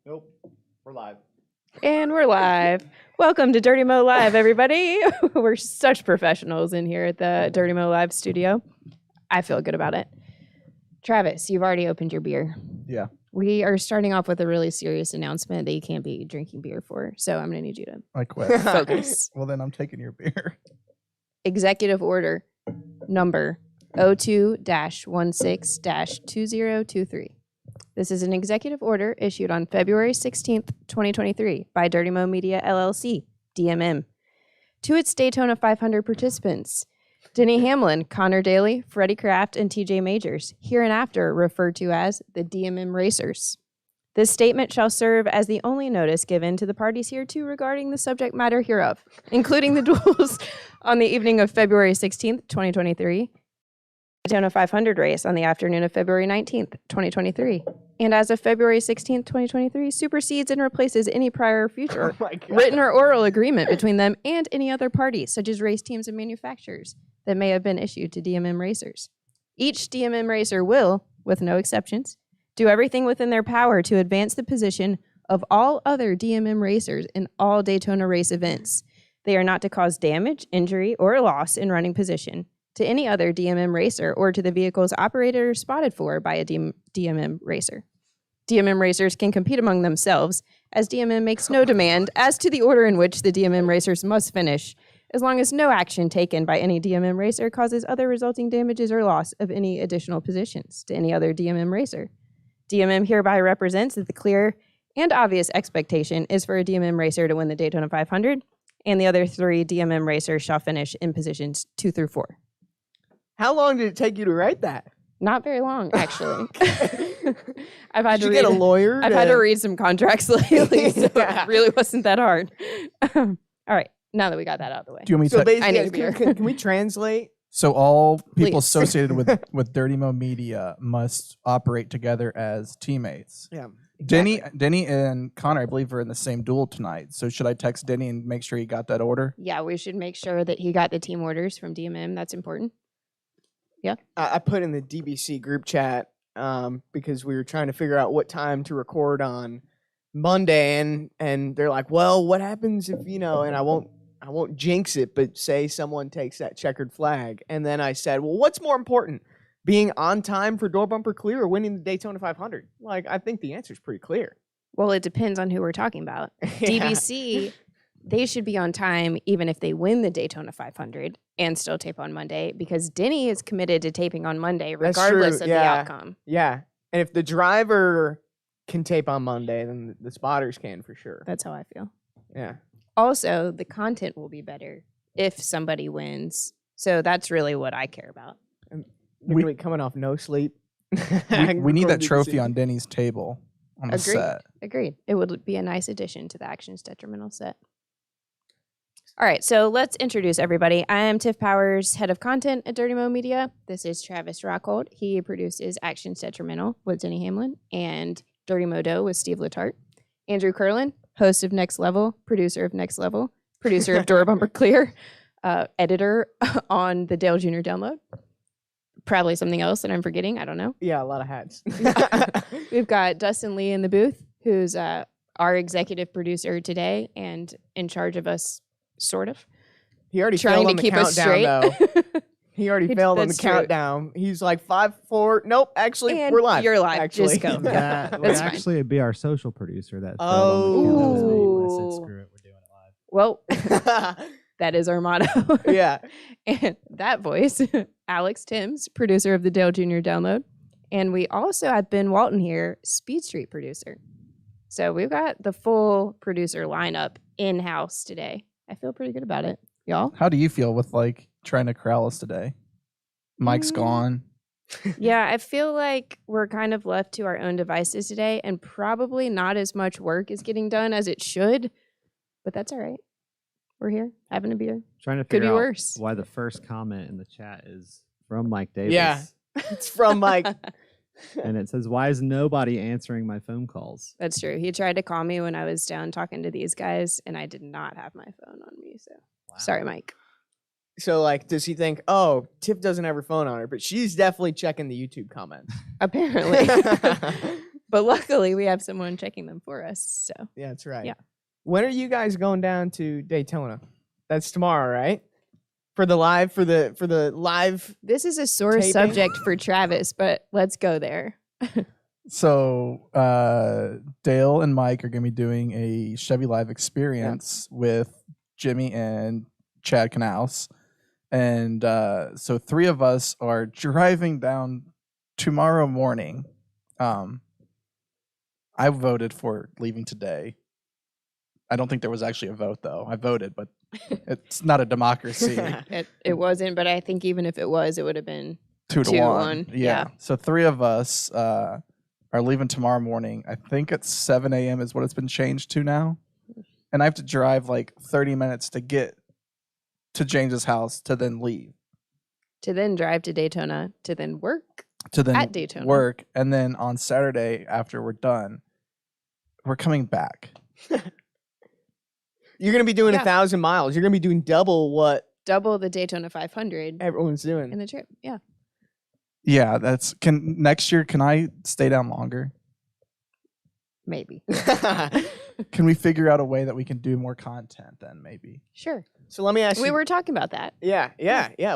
Nope. We're live. And we're live. Welcome to Dirty Mo Live, everybody. We're such professionals in here at the Dirty Mo Live studio. I feel good about it. Travis, you've already opened your beer. Yeah. We are starting off with a really serious announcement that you can't be drinking beer for. So I'm going to need you to I quit. focus. Well, then I'm taking your beer. Executive Order number 02-16-2023. This is an executive order issued on February 16th, 2023 by Dirty Mo Media LLC, DMM, to its Daytona 500 participants, Denny Hamlin, Connor Daly, Freddie Kraft, and TJ Majors, hereinafter referred to as the DMM Racers. This statement shall serve as the only notice given to the parties hereto regarding the subject matter hereof, including the duels on the evening of February 16th, 2023, Daytona 500 race on the afternoon of February 19th, 2023. And as of February 16th, 2023, supersedes and replaces any prior or future written or oral agreement between them and any other party, such as race teams and manufacturers, that may have been issued to DMM racers. Each DMM racer will, with no exceptions, do everything within their power to advance the position of all other DMM racers in all Daytona race events. They are not to cause damage, injury, or loss in running position to any other DMM racer or to the vehicles operated or spotted for by a DMM racer. DMM racers can compete among themselves, as DMM makes no demand as to the order in which the DMM racers must finish, as long as no action taken by any DMM racer causes other resulting damages or loss of any additional positions to any other DMM racer. DMM hereby represents that the clear and obvious expectation is for a DMM racer to win the Daytona 500, and the other three DMM racers shall finish in positions 2 through 4. How long did it take you to write that? Not very long, actually. I've had Did to you get a lawyer? I've had to read some contracts lately, so Yeah. it really wasn't that hard. All right, now that we got that out of the way. Do you want me So to? I need a basically, beer. can we translate? So all people Please. associated with Dirty Mo Media must operate together as teammates. Yeah. Denny and Connor, I believe, are in the same duel tonight. So should I text Denny and make sure he got that order? Yeah, we should make sure that he got the team orders from DMM. That's important. Yeah. I put in the DBC group chat because we were trying to figure out what time to record on Monday, and they're like, "Well, what happens if and I won't jinx it, but say someone takes that checkered flag?" And then I said, "Well, what's more important, being on time for door bumper clear or winning the Daytona 500?" Like, I think the answer is pretty clear. Well, it depends on who we're talking about. Yeah. DBC, they should be on time even if they win the Daytona 500 and still tape on Monday, because Denny is committed to taping on Monday That's regardless true, of the yeah. outcome. Yeah, and if the driver can tape on Monday, then the spotters can for sure. That's how I feel. Yeah. Also, the content will be better if somebody wins. So that's really what I care about. You're gonna be coming off no sleep. We need that trophy on Denny's table on the Agreed. set. Agreed. It would be a nice addition to the Actions Detrimental set. All right, so let's introduce everybody. I am Tiff Powers, head of content at Dirty Mo Media. This is Travis Rockhold. He produces Actions Detrimental with Denny Hamlin and Dirty Modo with Steve Letarte. Andrew Curlin, host of Next Level, producer of Next Level, producer of Door Bumper Clear, editor on the Dale Jr. Download. Probably something else that I'm forgetting. I don't know. Yeah, a lot of hats. We've got Dustin Lee in the booth, who's our executive producer today and in charge of us, sort of. He already Trying failed to on the keep us countdown, straight. though. He already failed on the That's true. countdown. He's like 5, 4. Nope, actually, And we're live. you're live. Actually. Just go. That would That's fine. actually be our social producer that Oh. filled on the count. That was me. I Ooh. said, screw it, we're doing it live. Well, that is our motto. Yeah. And that voice, Alex Timms, producer of the Dale Jr. Download. And we also have Ben Walton here, Speed Street producer. So we've got the full producer lineup in-house today. I feel pretty good about it. Y'all? How do you feel with trying to corral us today? Mike's gone. Yeah, I feel like we're kind of left to our own devices today, and probably not as much work is getting done as it should, but that's all right. We're here having a beer. Trying to Could figure be out worse. why the first comment in the chat is from Mike Davis. Yeah. It's from Mike. And it says, why is nobody answering my phone calls? That's true. He tried to call me when I was down talking to these guys, and I did not have my phone on me. So sorry, Mike. So, does he think, oh, Tiff doesn't have her phone on her, but she's definitely checking the YouTube comments? Apparently. But luckily, we have someone checking them for us. So Yeah, that's right. Yeah. When are you guys going down to Daytona? That's tomorrow, right? For the live. this is a sore Taping? subject for Travis, but let's go there. So Dale and Mike are going to be doing a Chevy Live experience with Jimmy and Chad Knaus. And so 3 of us are driving down tomorrow morning. I voted for leaving today. I don't think there was actually a vote, though. I voted, but it's not a democracy. It wasn't, but I think even if it was, it would have been 2 to 1. Yeah. Yeah. So 3 of us are leaving tomorrow morning. I think it's 7 a.m. is what it's been changed to now. And I have to drive like 30 minutes to get to James's house to then leave. to then drive to Daytona to then work. To then At Daytona. work. And then on Saturday, after we're done, we're coming back. You're going to be doing Yeah. 1,000 miles. You're going to be doing double what Double the Daytona 500 everyone's doing. in the trip. Yeah. Yeah, next year, can I stay down longer? Maybe. Can we figure out a way that we can do more content then maybe? Sure. So let me ask We you. were talking about that. Yeah.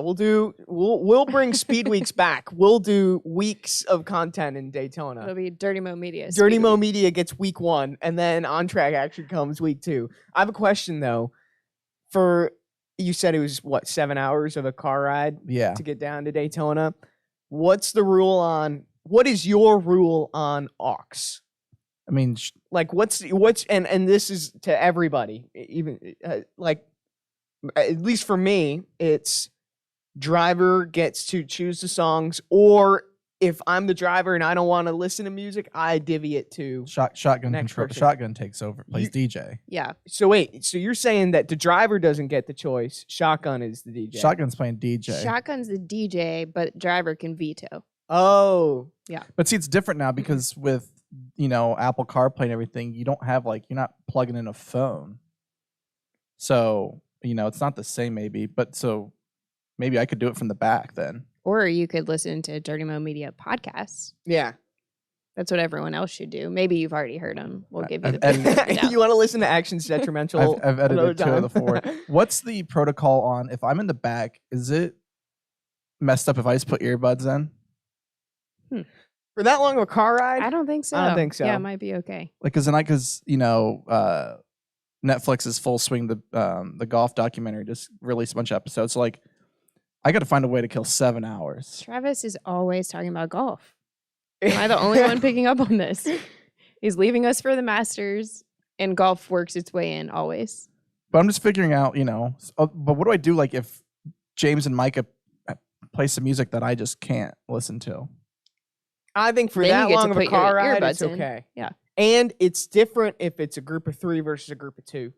We'll bring speed weeks back. We'll do weeks of content in Daytona. It'll be Dirty Mo Media. Dirty Speed Mo Week. Media gets week 1, and then On Track actually comes week 2. I have a question though. You said it was 7 hours of a car ride Yeah. to get down to Daytona. What is your rule on aux? I mean, Like what's and this is to everybody, even like at least for me, it's driver gets to choose the songs, or if I'm the driver and I don't want to listen to music, I divvy it to. shotgun Next control. person. Shotgun takes over, plays DJ. Yeah. So wait, so you're saying that the driver doesn't get the choice? Shotgun is the DJ. Shotgun's playing DJ. Shotgun's the DJ, but driver can veto. Oh, But see, it's different now because with Apple CarPlay and everything, you don't have you're not plugging in a phone. So it's not the same maybe. But so maybe I could do it from the back then. Or you could listen to Dirty Mo Media podcasts. yeah. That's what everyone else should do. Maybe you've already heard them. We'll give you the I've edited- benefit of the doubt. You want to listen to Actions Detrimental? I've another edited 2 of the 4. time? What's the protocol on if I'm in the back? Is it messed up if I just put earbuds in? For that long of a car ride? I don't think so. I don't think so. Yeah, it might be okay. Because Netflix's Full Swing, the golf documentary, just released a bunch of episodes. So I got to find a way to kill 7 hours. Travis is always talking about golf. Am I the only one picking up on this? He's leaving us for the Masters, and golf works its way in always. But I'm just figuring out, but what do I do if James and Micah play some music that I just can't listen to? I think for Then you that get to long of a put your car ride, earbuds it's in. okay. Yeah. And it's different if it's a group of 3 versus a group of 2,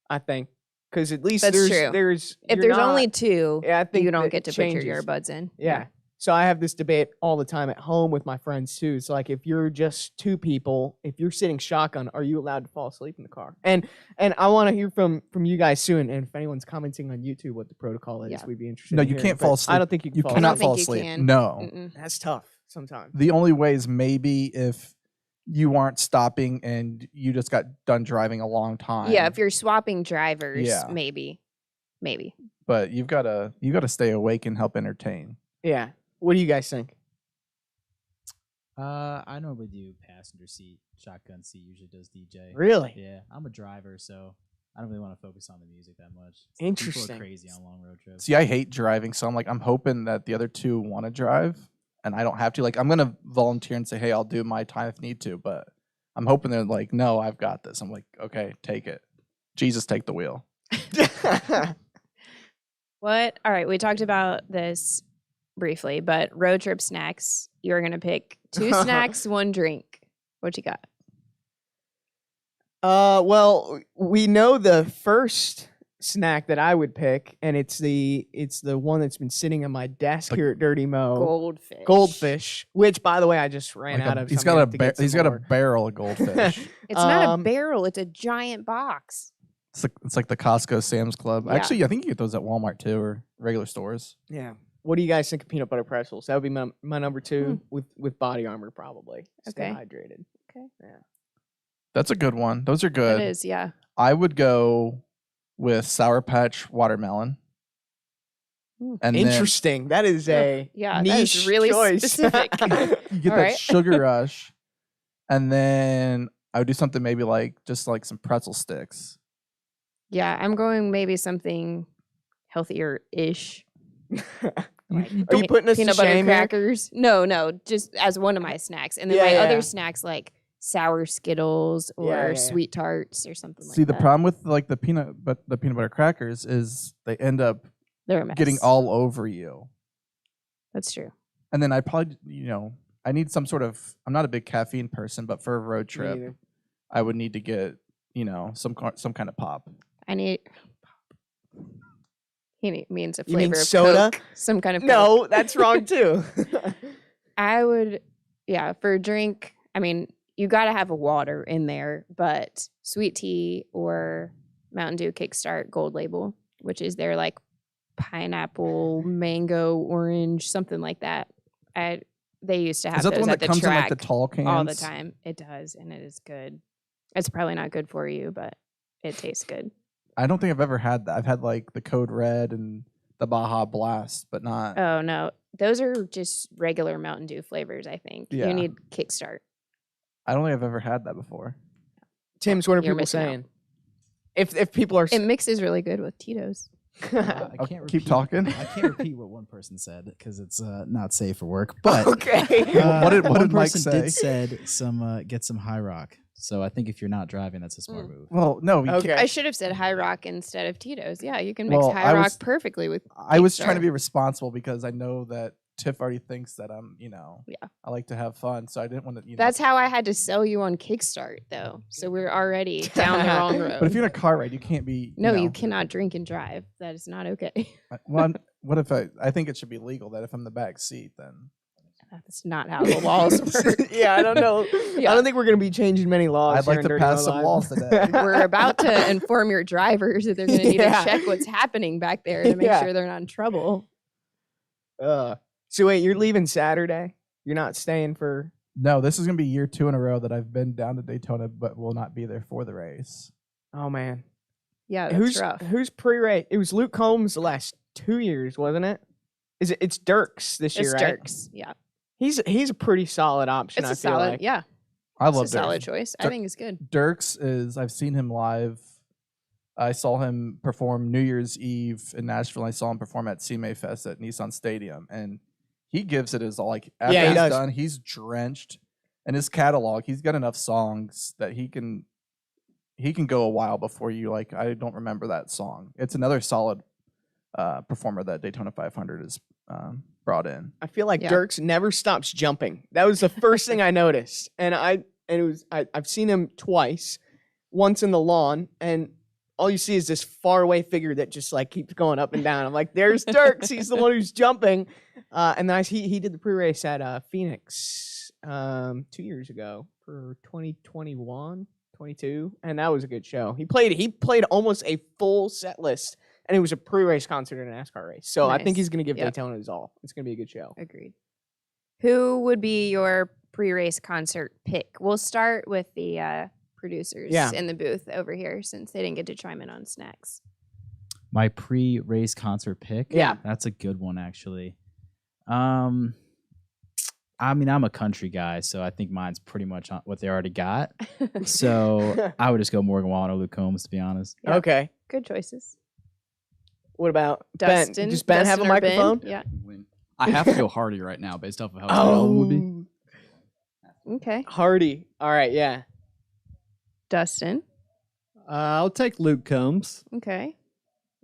I think. Because at least That's true. there's If you're there's not- only 2, yeah, I think you don't that get to put your changes. earbuds in. Yeah. So I have this debate all the time at home with my friends too. It's like if you're just 2 people, if you're sitting shotgun, are you allowed to fall asleep in the car? And I want to hear from you guys soon. And if anyone's commenting on YouTube what the protocol is, Yeah. we'd be interested. No, in you hearing, can't fall but asleep. I don't think you can You fall cannot I don't fall think you asleep. can. No. Mm-mm. That's tough sometimes. The only way is maybe if you aren't stopping and you just got done driving a long time. Yeah, if you're swapping drivers, Yeah. maybe. But you've got to stay awake and help entertain. Yeah. What do you guys think? I normally do passenger seat. Shotgun seat usually does DJ. Really? Yeah, I'm a driver, so I don't really want to focus on the music that much. Interesting. People are crazy on long road trips. See, I hate driving, so I'm hoping that the other 2 want to drive and I don't have to. I'm going to volunteer and say, hey, I'll do my time if need to, but I'm hoping they're like, no, I've got this. I'm like, okay, take it. Jesus, take the wheel. What? All right, we talked about this briefly, but road trip snacks. You're going to pick 2 snacks, 1 drink. What you got? Well, we know the first snack that I would pick, and it's the one that's been sitting on my desk here at Dirty Mo. Goldfish, which by the way I just ran out of. He's so I'm got gonna have to get he's some got a more. barrel of goldfish. It's not a Um, barrel, it's a giant box. It's like the Costco Sam's Club. Yeah. Actually, I think you get those at Walmart too, or regular stores. Yeah. What do you guys think of peanut butter pretzels? That would be my number 2 with body armor probably. Stay Okay. hydrated. Okay. That's a good one. Those are good. It is, yeah. I would go with Sour Patch Watermelon. Mm. And then Interesting. That is a Yeah, that niche is really choice. specific. you get All that right. sugar rush. And then I would do something maybe like just like some pretzel sticks. Yeah, I'm going maybe something healthier-ish. Like Are you putting us to peanut butter shame here? crackers? No, just as one of my snacks. And then Yeah, my yeah. other snacks like sour Skittles or Yeah, yeah. sweet tarts or something See, like the that. problem with like the peanut butter crackers is they end up They're a mess. getting all over you. That's true. And then I probably, I need some sort of. I'm not a big caffeine person, but for a road Me trip, neither. I would need to get, some kind of pop. I need. He means a You mean flavor of soda? Coke, some kind of Coke. No, that's wrong too. I would, for a drink, I mean, you got to have a water in there, but sweet tea or Mountain Dew Kickstart Gold Label, which is their like pineapple, mango, orange, something like that. They used to have Is that those the one at that the comes in track like the tall cans all the time. It does, and it is good. It's probably not good for you, but it tastes good. I don't think I've ever had that. I've had like the Code Red and the Baja Blast, but not. Oh no, those are just regular Mountain Dew flavors. I think Yeah. you need Kickstart. I don't think I've ever had that before. Tim's, what are You're people missing out. saying? If people are It mixes really good with Tito's. I Oh, can't keep repeat- talking. I can't repeat what one person said because it's not safe for work. But okay. What did one Mike person say? did said get some high rock. So I think if you're not driving, that's a smart move. Well, no. You Okay. can't, I should have said High Rock instead of Tito's. Yeah, you can mix Well, High I Rock was- perfectly with. I was trying to Kickstart. be responsible because I know that Tiff already thinks that I'm, Yeah. I like to have fun, so I didn't want to, That's how I had to sell you on Kickstart, though. So we're already down the wrong road. But if you're in a car ride, you can't be. no, you cannot drink and drive. That is not okay. Well, what if I think it should be legal that if I'm in the back seat, then That's not how the laws work. Yeah, I don't know. Yeah. I don't think we're going to be changing many laws. I'd here like in to Dirty pass Mo some Live. laws today. We're about to inform your drivers that they're going to need Yeah. to check what's happening back there to make Yeah. sure they're not in trouble. So wait, you're leaving Saturday? You're not staying for? No, this is gonna be year 2 in a row that I've been down to Daytona, but will not be there for the race. Oh man, Yeah, that's rough. who's pre-race? It was Luke Combs the last 2 years, wasn't it? Is it? It's Dirks this year, It's right? Dirks. Yeah, He's a pretty solid option. it's I a feel solid. like. Yeah, I it's love a solid Dirks. choice. I Dir- think it's good. Dirks is. I've seen him live. I saw him perform New Year's Eve in Nashville. I saw him perform at CMA Fest at Nissan Stadium, and he gives it his all. Like after Yeah, he he's does. done, he's drenched. And his catalog, he's got enough songs that he can go a while before you like. I don't remember that song. It's another solid performer that Daytona 500 has brought in. I feel like Yeah. Dirks never stops jumping. That was the first thing I noticed, and I've seen him twice, once in the lawn, and all you see is this faraway figure that just like keeps going up and down. I'm like, there's Dirks. He's the one who's jumping. And then he did the pre-race at Phoenix 2 years ago for 2021, 22, and that was a good show. He played almost a full set list, and it was a pre-race concert in a NASCAR race. So I think Nice. he's going to give Yep. Daytona his all. It's going to be a good show. Agreed. Who would be your pre-race concert pick? We'll start with the producers Yeah. in the booth over here since they didn't get to chime in on snacks. My pre-race concert pick. Yeah. That's a good one actually. I mean, I'm a country guy, so I think mine's pretty much on what they already got. So I would just go Morgan Wallen or Luke Combs, to be honest. Yeah. Okay. Good choices. What about Dustin. Ben? Does Ben have a Dustin or Ben? microphone? Yeah. Win. I have to go Hardy right now based off of how the album would be. Okay. Hardy. All right. Yeah. Dustin. I'll take Luke Combs. Okay.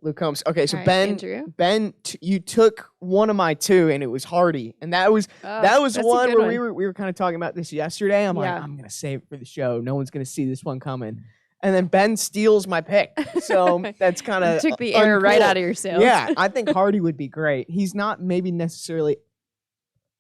Luke Combs. Okay. So All right, Ben, Andrew. you took one of my two, and it was Hardy, and that was Oh, that was that's a one good where we were kind of talking about this yesterday. I'm like, Yeah. I'm gonna save it for the show. No one's gonna see this one coming. And then Ben steals my pick, so that's kind You of took the air right out of your sails. Yeah, I think Hardy would be great. He's not maybe necessarily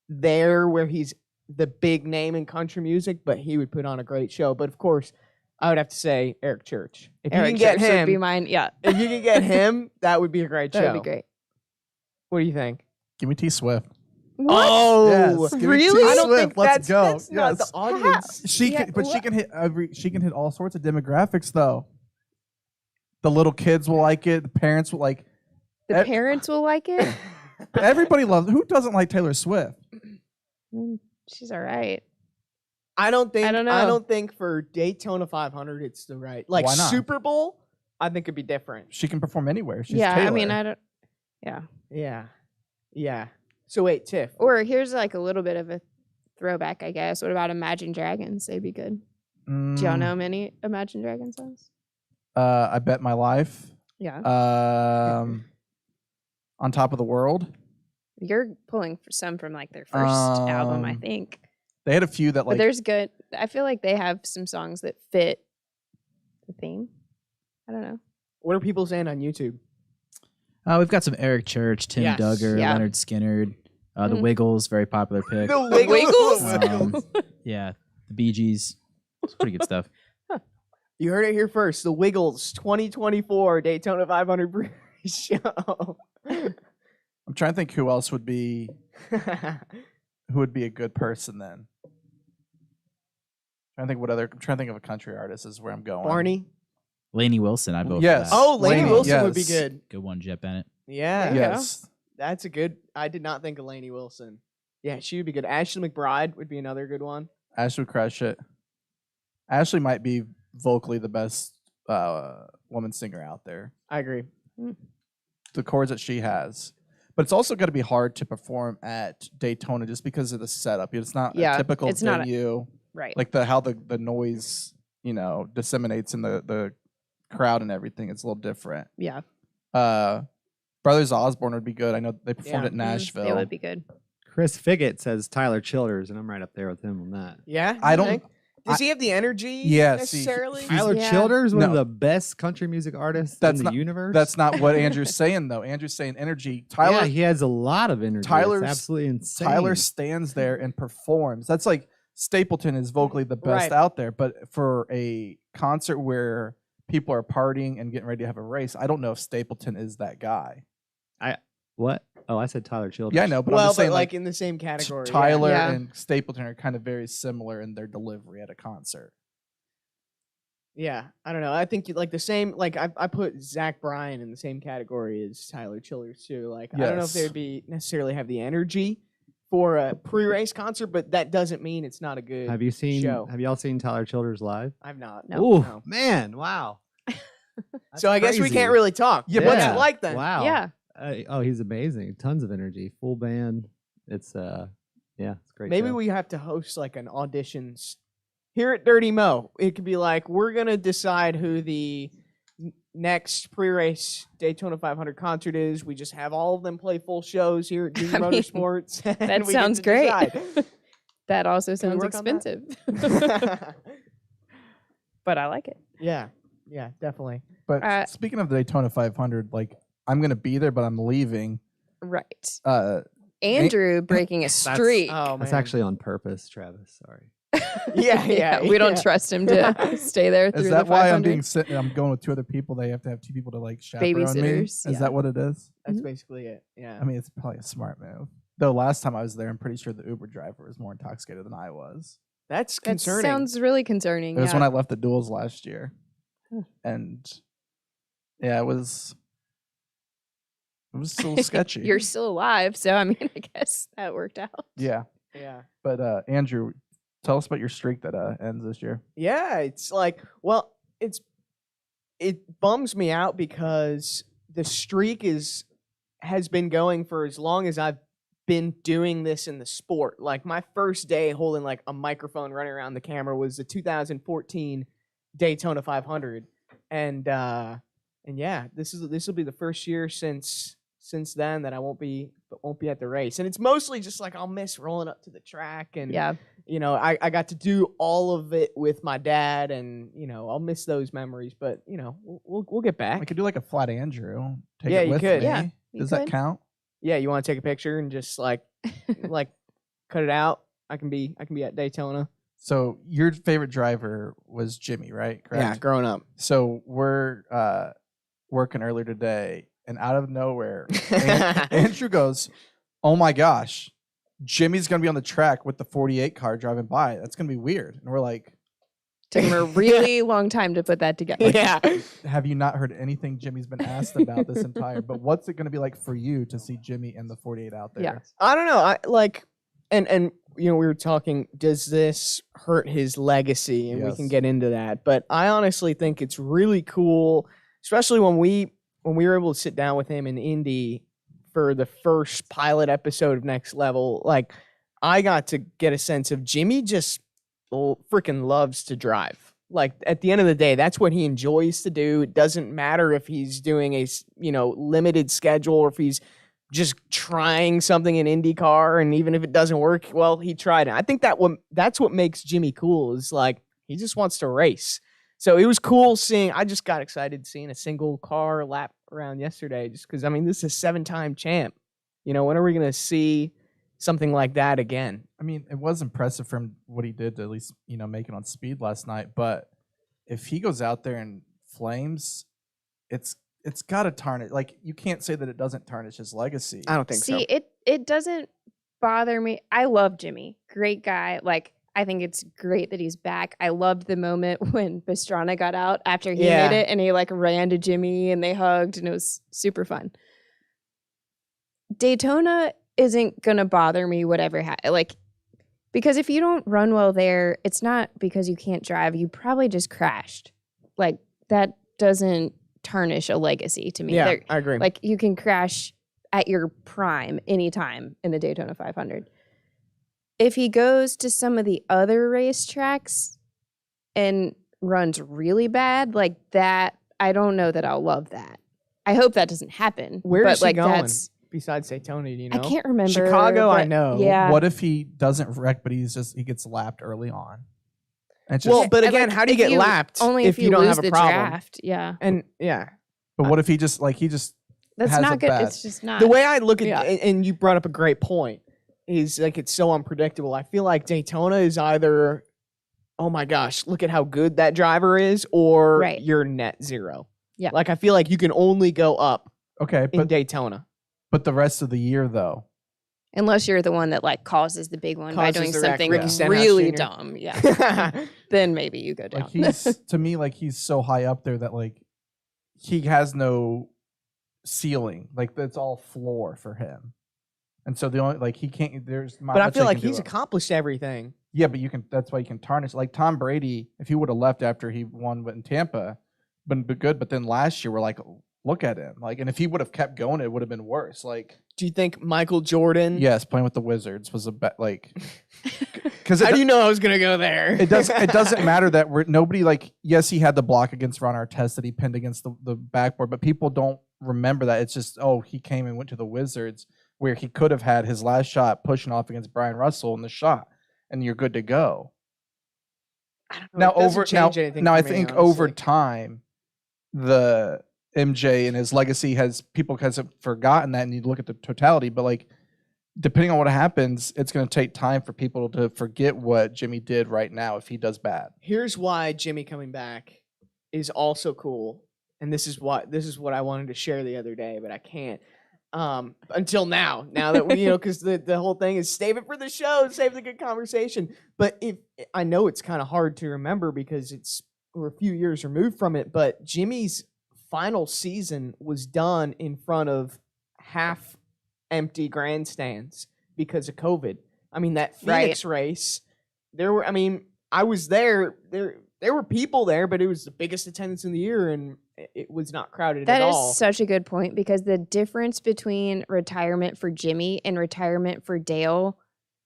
there where he's the big name in country music, but he would put on a great show. But of course, I would have to say Eric Church. If Eric you can get Church would him, be mine. Yeah. if you can get him, that would be a great That show. would be great. What do you think? Give me T Swift. What? Oh, Yes, give me really? T I don't Swift. think Let's go. that's not the Yes. audience. She Yeah, can, but she what? can hit she can hit all sorts of demographics though. The little kids will like it. The parents will like. The parents will like it. Everybody loves. Who doesn't like Taylor Swift? She's all right. I don't think. I don't know. I don't think for Daytona 500 it's the right. Like Why not? Super Bowl, I think it'd be different. She can perform anywhere. She's yeah, Taylor. I mean, I don't. Yeah. Yeah, yeah. So wait, Tiff. Or here's like a little bit of a throwback, I guess. What about Imagine Dragons? They'd be good. Do y'all know many Imagine Dragons songs? I Bet My Life. Yeah. On Top of the World. You're pulling for some from like their first album, I think. They had a few that But like. there's good. I feel like they have some songs that fit the theme. I don't know. What are people saying on YouTube? We've got some Eric Church, Tim Yes. Duggar, Yeah. Leonard Skinner, the Wiggles, very popular pick. Wiggles? Yeah, the Bee Gees. It's pretty good stuff. You heard it here first. The Wiggles 2024 Daytona 500 pre show. I'm trying to think who else would be a good person then. I'm trying to think of a country artist is where I'm going. Barney. Lainey Wilson, I vote Yes. for that. Oh, Lainey Lainey, Wilson would be yes. good. Good one, Jet Bennett. Yeah. There you go. Yes. That's a good. I did not think of Lainey Wilson. Yeah, she would be good. Ashley McBride would be another good one. Ashley would crush it. Ashley might be vocally the best woman singer out there. I agree. The chords that she has. But it's also got to be hard to perform at Daytona just because of the setup. It's not Yeah, a typical it's not a- venue. Right. Like how the noise, disseminates in the crowd and everything. It's a little different. Yeah. Brothers Osborne would be good. I know they performed Yeah. at Nashville. It would be good. Chris Figgett says Tyler Childers, and I'm right up there with him on that. Yeah. I you don't- think? Does he have the energy? Yeah, see, Necessarily. he's- Tyler Yeah. Childers, one of No. the best country music artists That's in the not- universe. That's not what Andrew's saying though. Andrew's saying energy. Yeah, Tyler he has a lot of energy. Tyler's- It's absolutely insane. Tyler stands there and performs. That's like Stapleton is vocally the best Right. out there, but for a concert where people are partying and getting ready to have a race, I don't know if Stapleton is that guy. What? Oh, I said Tyler Childers. Yeah, I know, but I'm Well, just saying but like in the same category. yeah. Tyler Yeah. and Stapleton are kind of very similar in their delivery at a concert. Yeah, I don't know. I think like the same. Like I put Zach Bryan in the same category as Tyler Childers too. Like I don't know if Yes. they'd be necessarily have the energy for a pre-race concert, but that doesn't mean it's not a good. Have you seen? show. Have y'all seen Tyler Childers live? I've not. No. Ooh, No. man! Wow. So I guess we crazy. can't really talk. Yeah, What's Yeah. it like then? Wow. Yeah. Oh, he's amazing. Tons of energy. Full band. It's yeah, it's a great. Maybe show. we have to host like an auditions here at Dirty Mo. It could be like we're gonna decide who the next pre-race Daytona 500 concert is. We just have all of them play full shows here at Junior I mean, Motorsports. and That we get sounds to great. decide. That also Can we sounds work on that? expensive. But I like it. yeah, definitely. But speaking of the Daytona 500, like I'm gonna be there, but I'm leaving. Right. Andrew breaking a streak. Oh, That's man. actually on purpose, Travis. Sorry. Yeah, We don't yeah. trust him to stay there through Is the that why 500. I'm being sent? I'm going with two other people. They have to have two people to like chaperone me. Babysitters, Is yeah. that what it is? That's Mhm. basically it. Yeah. I mean, it's probably a smart move. Though last time I was there, I'm pretty sure the Uber driver was more intoxicated than I was. That's That concerning. sounds really concerning. It was yeah. when I left the duels last year, Hmm. and yeah, it was a little sketchy. You're still alive, so I mean, I guess that worked out. Yeah, yeah. but Andrew, tell us about your streak that ends this year. Yeah, it's like, well, it bums me out because the streak has been going for as long as I've been doing this in the sport. Like my first day holding like a microphone running around the camera was the 2014 Daytona 500, and yeah, this will be the first year since then that I won't be at the race, and it's mostly just like I'll miss rolling up to the track and Yeah. you know, I got to do all of it with my dad, and you know, I'll miss those memories. But you know, we'll get back. I could do like a flat Andrew. Take Yeah, it you with could. me. Yeah, you Does that could. count? Yeah, you want to take a picture and just like cut it out? I can be at Daytona. So your favorite driver was Jimmy, right? Correct. Yeah, growing up. So we're working earlier today, and out of nowhere, Andrew goes, "Oh my gosh, Jimmy's going to be on the track with the 48 car driving by. That's going to be weird. And we're like, Took him a really long time to put that together. Yeah. have you not heard anything Jimmy's been asked about this entire? But what's it going to be like for you to see Jimmy and the 48 out there? Yeah. I don't know. I like, and we were talking, does this hurt his legacy? And we Yes. can get into that. But I honestly think it's really cool, especially when we were able to sit down with him in Indy for the first pilot episode of Next Level. Like, I got to get a sense of Jimmy just freaking loves to drive. Like, at the end of the day, that's what he enjoys to do. It doesn't matter if he's doing a limited schedule or if he's just trying something in IndyCar, and even if it doesn't work, well, he tried it. I think that's what makes Jimmy cool, is like he just wants to race. So it was cool seeing. I just got excited seeing a single car lap around yesterday, just because this is a 7-time champ. When are we gonna see something like that again? I mean, it was impressive from what he did to at least, make it on speed last night. But if he goes out there and flames, it's got to tarnish. Like, you can't say that it doesn't tarnish his legacy. I don't think so. See, it doesn't bother me. I love Jimmy. Great guy. Like, I think it's great that he's back. I loved the moment when Pastrana got out after he Yeah. made it, and he like ran to Jimmy and they hugged, and it was super fun. Daytona isn't gonna bother me, whatever. Because if you don't run well there, it's not because you can't drive. You probably just crashed. Like, that doesn't tarnish a legacy to me. Yeah, I agree. Like, you can crash at your prime anytime in the Daytona 500. If he goes to some of the other racetracks and runs really bad, like that, I don't know that I'll love that. I hope that doesn't happen. Where but is he going that's besides Daytona? Do you I know? can't remember. Chicago, I but know. Yeah. What if he doesn't wreck, but he gets lapped early on? And it's just, Well, but I again, like how do you if get lapped only if you don't lose have a the problem? draft? Yeah. And yeah, but what if he just That's has a not good. bad- It's just not. the way I look at Yeah. and you brought up a great point, is like it's so unpredictable. I feel like Daytona is either, oh my gosh, look at how good that driver is, or Right. you're net zero. Yeah. Like, I feel like you can only go up okay, in but Daytona. the rest of the year though. Unless you're the one that like causes the big one by Causes doing the wreck, something Ricky Stenhouse really Jr.. dumb. Yeah. Then maybe you go down. Like, he's to me, like, he's so high up there that like he has no ceiling. Like, that's all floor for him. And so the only, like, he can't, there's not But I much feel they like can do he's up. accomplished everything. Yeah, but that's why you can tarnish. Like Tom Brady, if he would have left after he won in Tampa, been good. But then last year, we're like, look at him. Like, and if he would have kept going, it would have been worse. Like, Do you think Michael Jordan? yes, playing with the Wizards was a bet. Like, because How do you know I was gonna go there? it doesn't matter that nobody, like, yes, he had the block against Ron Artest that he pinned against the backboard, but people don't remember that. It's just, oh, he came and went to the Wizards, where he could have had his last shot pushing off against Brian Russell in the shot, and you're good to go. I don't know, Now it doesn't over change anything now for I me, think honestly. over time, the MJ and his legacy people have forgotten that, and you look at the totality. But like, depending on what happens, it's going to take time for people to forget what Jimmy did right now if he does bad. Here's why Jimmy coming back is also cool, and this is what I wanted to share the other day, but I can't. Until now that we, because the whole thing is save it for the show, save the good conversation. But if I know it's kind of hard to remember because we're a few years removed from it, but Jimmy's final season was done in front of half empty grandstands because of COVID. I mean, that Phoenix race, I was there. There were people there, but it was the biggest attendance in the year, and it was not crowded That at is all. such a good point, because the difference between retirement for Jimmy and retirement for Dale,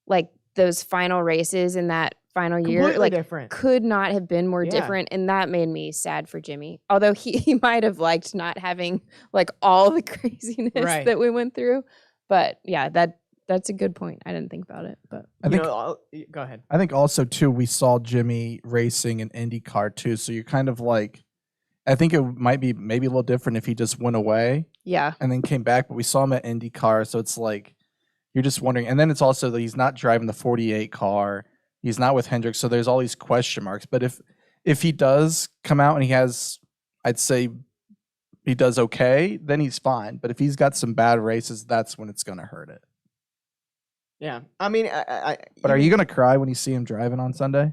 like those final races in that final year, Completely like different. could not have been more Yeah. different, and that made me sad for Jimmy. Although he might have liked not having like all the craziness Right. that we went through, but yeah, that's a good point. I didn't think about it, but I think Go ahead. I think also too, we saw Jimmy racing in IndyCar too, so you're kind of like, I think it might be maybe a little different if he just went away yeah, and then came back, but we saw him at IndyCar, so it's like you're just wondering. And then it's also that he's not driving the 48 car, he's not with Hendrick, so there's all these question marks. But if he does come out and he has, I'd say he does okay, then he's fine. But if he's got some bad races, that's when it's going to hurt it. Yeah. I mean, But are you gonna cry when you see him driving on Sunday?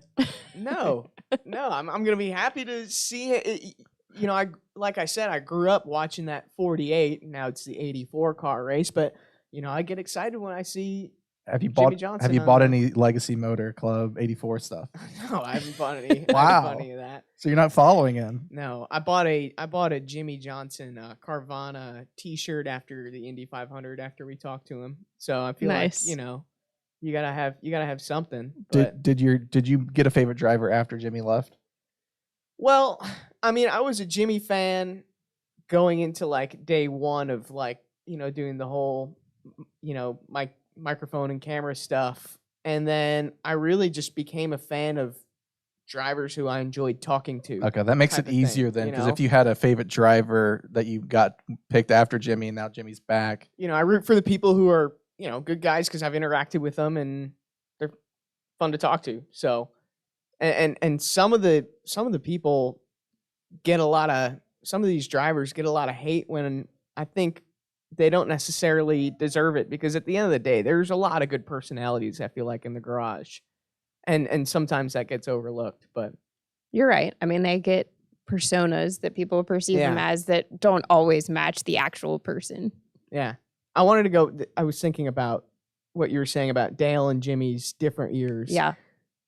No, no. I'm gonna be happy to see it. You know, like I said, I grew up watching that 48. Now it's the 84 car race, but you know, I get excited when I see. Have you Jimmy bought Johnson Have you on bought the- any Legacy Motor Club 84 stuff? No, I haven't bought any. I haven't Wow. bought any of that. So you're not following him. No, I bought a Jimmy Johnson Carvana T-shirt after the Indy 500 after we talked to him. So I feel Nice. like you gotta have something. But, Did you get a favorite driver after Jimmy left? well, I mean, I was a Jimmy fan going into like day one of like doing the whole microphone and camera stuff, and then I really just became a fan of drivers who I enjoyed talking to. Okay, that makes type it of thing, easier then, you because know? if you had a favorite driver that you got picked after Jimmy and now Jimmy's back, I root for the people who are good guys because I've interacted with them and they're fun to talk to. So, and some of the people get some of these drivers get a lot of hate when I think they don't necessarily deserve it, because at the end of the day, there's a lot of good personalities, I feel like, in the garage. And sometimes that gets overlooked, but You're right. I mean, they get personas that people perceive them Yeah. as that don't always match the actual person. yeah. I wanted to go, I was thinking about what you were saying about Dale and Jimmy's different years. Yeah.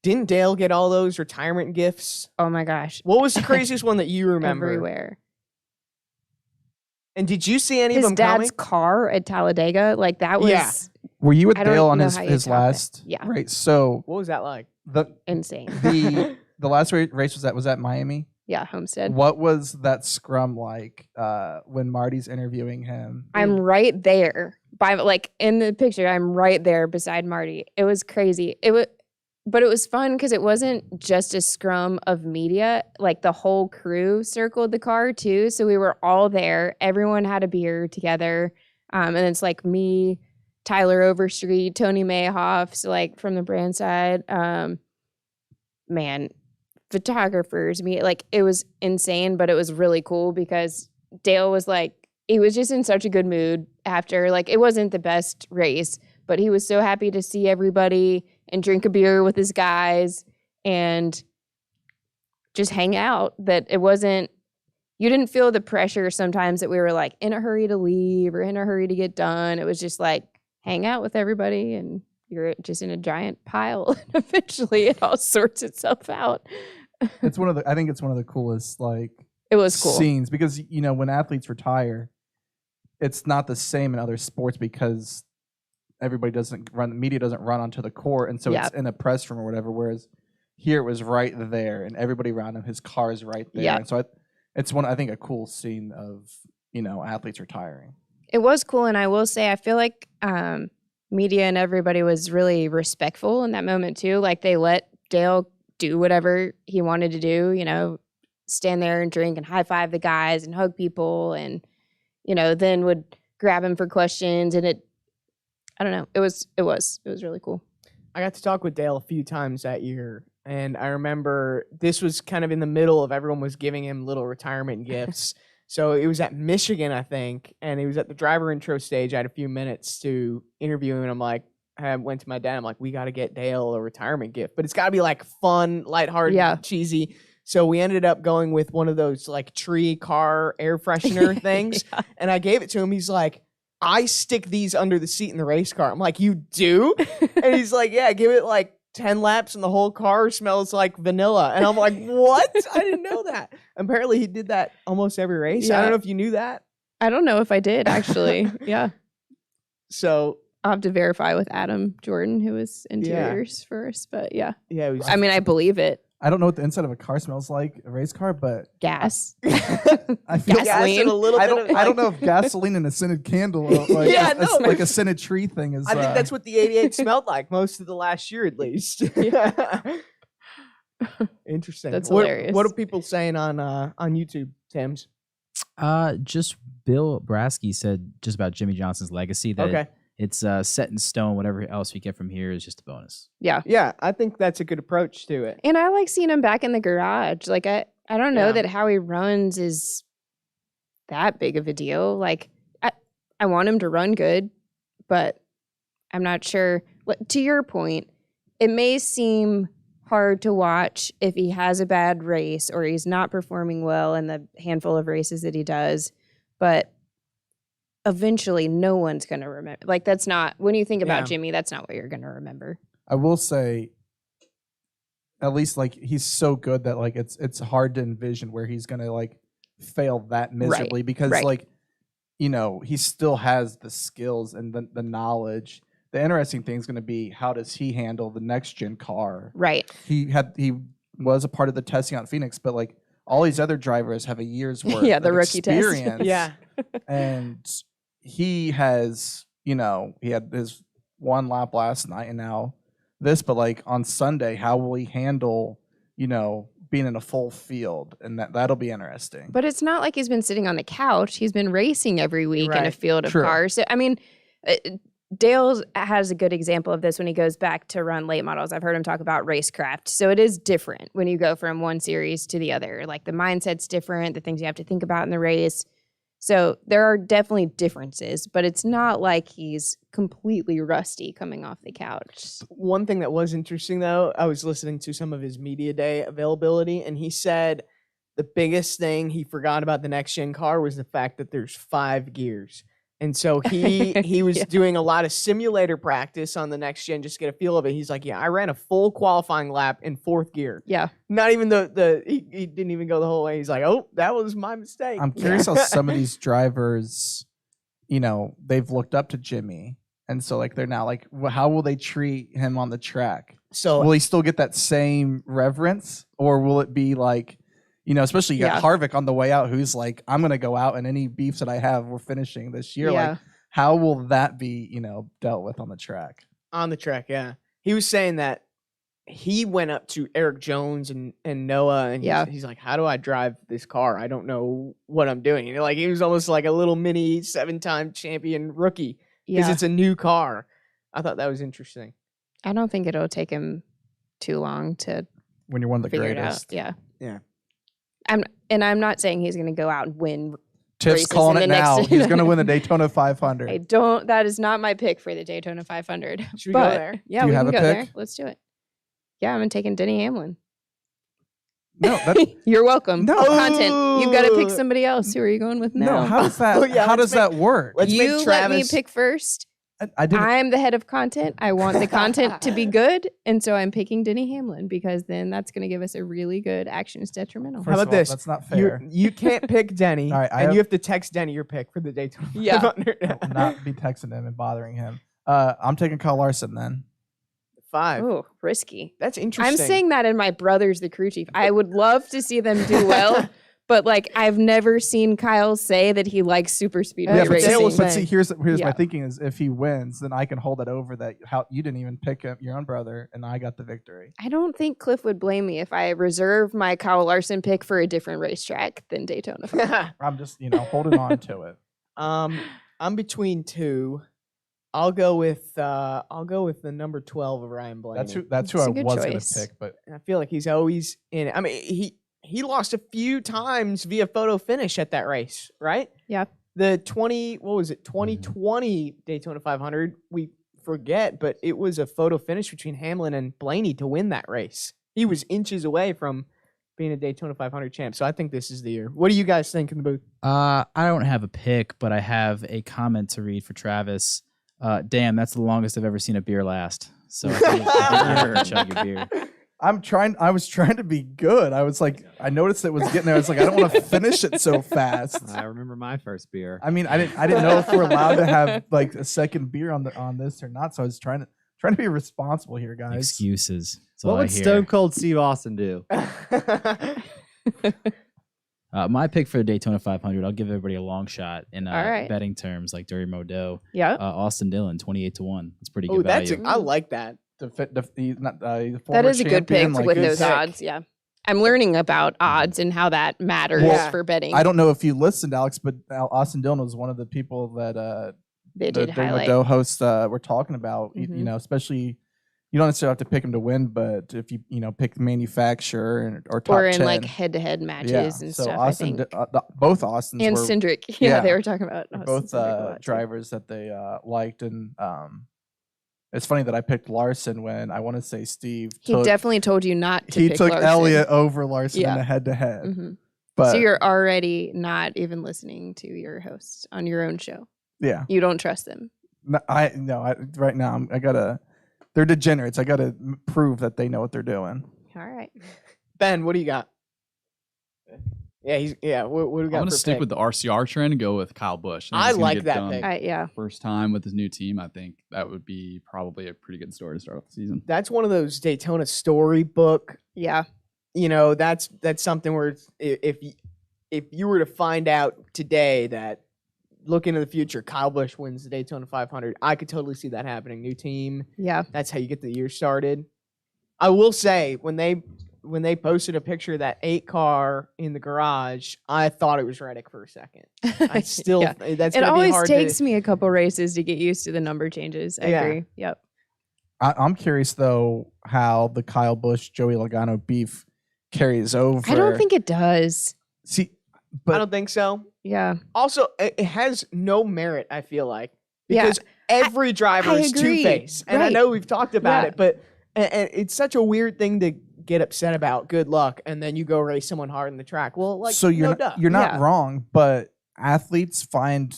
Didn't Dale get all those retirement gifts? Oh my gosh. What was the craziest one that you remember? Everywhere. And did you see any His of them dad's coming? car at Talladega, like that was Yeah. were you with I don't Dale on know his how you his top it. last Yeah. race? So What was that like? the insane. the last race was at Miami. Yeah, Homestead. What was that scrum like when Marty's interviewing him? I'm right there by like in the picture. I'm right there beside Marty. It was crazy. But it was fun because it wasn't just a scrum of media. Like the whole crew circled the car too, so we were all there. Everyone had a beer together, and it's like me, Tyler Overstreet, Tony Mayhoff, so like from the brand side. Man, photographers, me, like it was insane, but it was really cool because Dale was like, he was just in such a good mood after. Like it wasn't the best race, but he was so happy to see everybody and drink a beer with his guys and just hang out, that it wasn't, you didn't feel the pressure sometimes that we were like in a hurry to leave or in a hurry to get done. It was just like hang out with everybody and you're just in a giant pile and eventually it all sorts itself out. It's I think it's one of the coolest like It was cool. scenes, because when athletes retire, it's not the same in other sports because everybody media doesn't run onto the court, and so Yeah. it's in a press room or whatever. Whereas here it was right there, and everybody around him, his car is right there. Yeah. And so it's I think a cool scene of athletes retiring. It was cool, and I will say I feel like media and everybody was really respectful in that moment too. Like they let Dale do whatever he wanted to do, stand there and drink and high five the guys and hug people and, then would grab him for questions. And I don't know, it was really cool. I got to talk with Dale a few times that year, and I remember this was kind of in the middle of everyone was giving him little retirement gifts. So it was at Michigan, I think, and he was at the driver intro stage. I had a few minutes to interview him, and I'm like, I went to my dad. I'm like, we got to get Dale a retirement gift, but it's got to be like fun, lighthearted, Yeah. cheesy. So we ended up going with one of those like tree car air freshener things, Yeah. and I gave it to him. He's like, I stick these under the seat in the race car. I'm like, you do? And he's like, yeah, give it like 10 laps and the whole car smells like vanilla. And I'm like, what? I didn't know that. Apparently he did that almost every race. I Yeah. don't know if you knew that. I don't know if I did actually. Yeah. So I'll have to verify with Adam Jordan, who was interiors first, but yeah. yeah, it was I mean, I believe it. I don't know what the inside of a car smells like, a race car, but Gas. I feel gas and a little I bit don't of, I don't like- know if gasoline and a scented candle, like, Yeah, a, no. like a scented tree thing is. I think that's what the 88 smelled like most of the last year, at least. Interesting. That's What hilarious. are people saying on YouTube, Tim's? Just Bill Brasky said just about Jimmy Johnson's legacy that Okay. it's set in stone. Whatever else we get from here is just a bonus. Yeah. Yeah, I think that's a good approach to it. And I like seeing him back in the garage. Like I don't know Yeah. that how he runs is that big of a deal. Like I want him to run good, but I'm not sure. to your point, it may seem hard to watch if he has a bad race or he's not performing well in the handful of races that he does, but eventually no one's going to remember. Like, that's not, when you think about Jimmy, that's not what you're going to remember. I will say, at least like he's so good that like it's hard to envision where he's going to like fail that miserably because like, you know, he still has the skills and the knowledge. The interesting thing is going to be how does he handle the next gen car? Right. He was a part of the testing out Phoenix, but like all these other drivers have a year's worth the of rookie experience. test. And he has, you know, he had his one lap last night and now this, but like on Sunday, how will he handle, you know, being in a full field? And that'll be interesting. But it's not like he's been sitting on the couch. He's been racing every week in a field of cars. So, I mean, Dale has a good example of this when he goes back to run late models. I've heard him talk about racecraft. So it is different when you go from one series to the other. Like the mindset's different, the things you have to think about in the race. So there are definitely differences, but it's not like he's completely rusty coming off the couch. One thing that was interesting, though, I was listening to some of his media day availability, and he said the biggest thing he forgot about the next gen car was the fact that there's 5 gears. And so he was doing a lot of simulator practice on the next gen just to get a feel of it. He's like, yeah, I ran a full qualifying lap in 4th gear. Yeah. Not even he didn't even go the whole way. He's like, oh, that was my mistake. I'm curious how some of these drivers, you know, they've looked up to Jimmy. And so like they're now like, how will they treat him on the track? So will he still get that same reverence? Or will it be like, you know, especially you got Harvick on the way out who's like, I'm going to go out and any beefs that I have, we're finishing this year. Like, how will that be, you know, dealt with on the track? On the track, yeah. He was saying that he went up to Eric Jones and Noah, and he's like, how do I drive this car? I don't know what I'm doing. And like, he was almost like a little mini 7-time champion rookie because it's a new car. I thought that was interesting. I don't think it'll take him too long to when you're one of the greatest. Yeah. Yeah. I'm not saying he's going to go out and win. Tiff's calling it now. He's going to win the Daytona 500. That is not my pick for the Daytona 500. Should we go there? Yeah, do we you can have go a pick? there. Let's do it. Yeah, I'm taking Denny Hamlin. No, you're welcome. No. Content. You've got to pick somebody else. Who are you going with now? No, how does that? How does that work? Let's you make let me Travis pick first. I didn't. I'm the head of content. I want the content to be good, and so I'm picking Denny Hamlin because then that's going to give us a really good actions detrimental. How about this? That's not fair. You can't pick Denny, All right, and you have to text Denny your pick for the Daytona 500. I will not be texting him and bothering him. I'm taking Kyle Larson then. 5. Oh, risky. That's interesting. I'm saying that in my brother's the crew chief. I would love to see them do well, but like I've never seen Kyle say that he likes super speedway racing. But see, here's my thinking is if he wins, then I can hold it over that how you didn't even pick up your own brother and I got the victory. I don't think Cliff would blame me if I reserve my Kyle Larson pick for a different racetrack than Daytona. I'm just holding on to it. I'm between 2. I'll go with the number 12 of Ryan Blaney. That's who I was going to pick, but I feel like he's always in it. I mean, he lost a few times via photo finish at that race, right? Yeah. The 2020 Daytona 500, we forget, but it was a photo finish between Hamlin and Blaney to win that race. He was inches away from being a Daytona 500 champ. So I think this is the year. What do you guys think in the booth? I don't have a pick, but I have a comment to read for Travis. Damn, that's the longest I've ever seen a beer last. So I think you're gonna chug your beer. I was trying to be good. I was like, I noticed it was getting there. I was like, I don't want to finish it so fast. I remember my first beer. I mean, I didn't know if we're allowed to have like a second beer on this or not. So I was trying to be responsible here, guys. Excuses. What would Stone Cold Steve Austin do? My pick for the Daytona 500, I'll give everybody a long shot in right. betting terms like Dirty Modo. Yeah. Austin Dillon, 28-1. It's pretty good value. I like that. That is a good pick with those odds. Yeah. I'm learning about odds and how that matters for betting. I don't know if you listened, Alex, but Austin Dillon was one of the people that they did highlight. The hosts were talking about. You know, especially you don't necessarily have to pick them to win, but if you pick the manufacturer or top 10. Or in like head-to-head matches and stuff. Austin, I think both Austins and were, Cindric. Yeah, they were talking about both drivers that they liked, and It's funny that I picked Larson when I want to say Steve. He definitely told you not to pick took Larson. Elliott over Larson Yeah. in the head-to-head. Mm-hmm. But So you're already not even listening to your host on your own show. yeah, You don't trust them. no, right now I gotta. They're degenerates. I gotta prove that they know what they're doing. All right. Ben, what do you got? Yeah, what do we got? I'm gonna for stick pick? with the RCR trend and go with Kyle Busch. I he's gonna like get that done pick. Yeah. First time with his new team. I think that would be probably a pretty good story to start off the season. That's one of those Daytona storybook. Yeah. That's something where if you were to find out today that look into the future, Kyle Busch wins the Daytona 500, I could totally see that happening. New team. Yeah. That's how you get the year started. I will say when they posted a picture of that 8 car in the garage, I thought it was Reddick for a second. I still Yeah. that's It gonna be always hard takes to, me a couple races to get used to the number changes. I agree. Yep. I'm curious though how the Kyle Busch Joey Logano beef carries over. I don't think it does. See, I but don't think so. Yeah. Also, it has no merit, I feel like, Yeah. because every driver I is agree. two-faced. And I Right. know we've talked about Yeah. it, but and it's such a weird thing to get upset about. Good luck, and then you go race someone hard in the track. Well, like, so you're no not, duh. you're not Yeah. wrong, but athletes find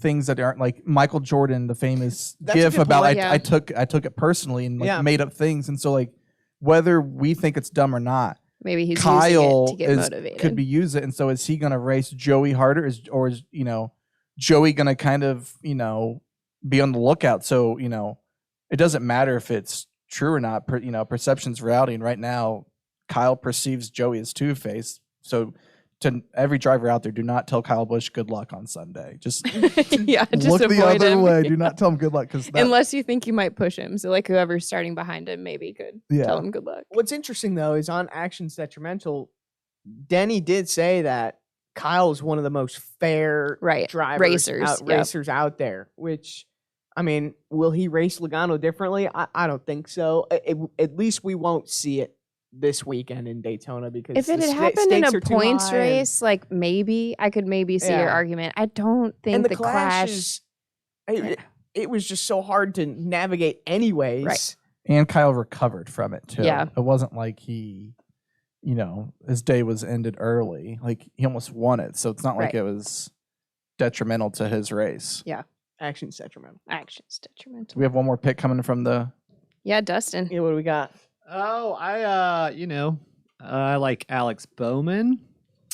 things that aren't like Michael Jordan, the famous That's a gif good about point. Yeah. I took it personally and like Yeah. made up things, and so like whether we think it's dumb or not, Maybe he's Kyle using it to get is motivated. could be use it, and so is he going to race Joey harder, or is Joey going to kind of be on the lookout? So it doesn't matter if it's true or not. Perception's reality, and right now Kyle perceives Joey as two-faced. So to every driver out there, do not tell Kyle Busch good luck on Sunday. Just Yeah. Just look the avoid other him. way. Do not tell him good luck because Unless you think you might push him. So like whoever's starting behind him maybe could tell him good luck. What's interesting though is on Actions Detrimental, Denny did say that Kyle's one of the most fair Right. drivers Racers, yep. racers out there. Which, I mean, will he race Logano differently? I don't think so. At least we won't see it this weekend in Daytona because If it the had happened in stakes a are too points high and- race, like maybe I could maybe see your Yeah. argument. I don't think and the the clash. clashes, it was just so hard to navigate anyways. Right. and Kyle recovered from it too. Yeah. It wasn't like he, his day was ended early. Like he almost won it, so it's not like Right. it was detrimental to his race. Actions detrimental. Actions detrimental. We have one more pick coming from the. Yeah, Dustin. Yeah, what do we got? Oh, I like Alex Bowman.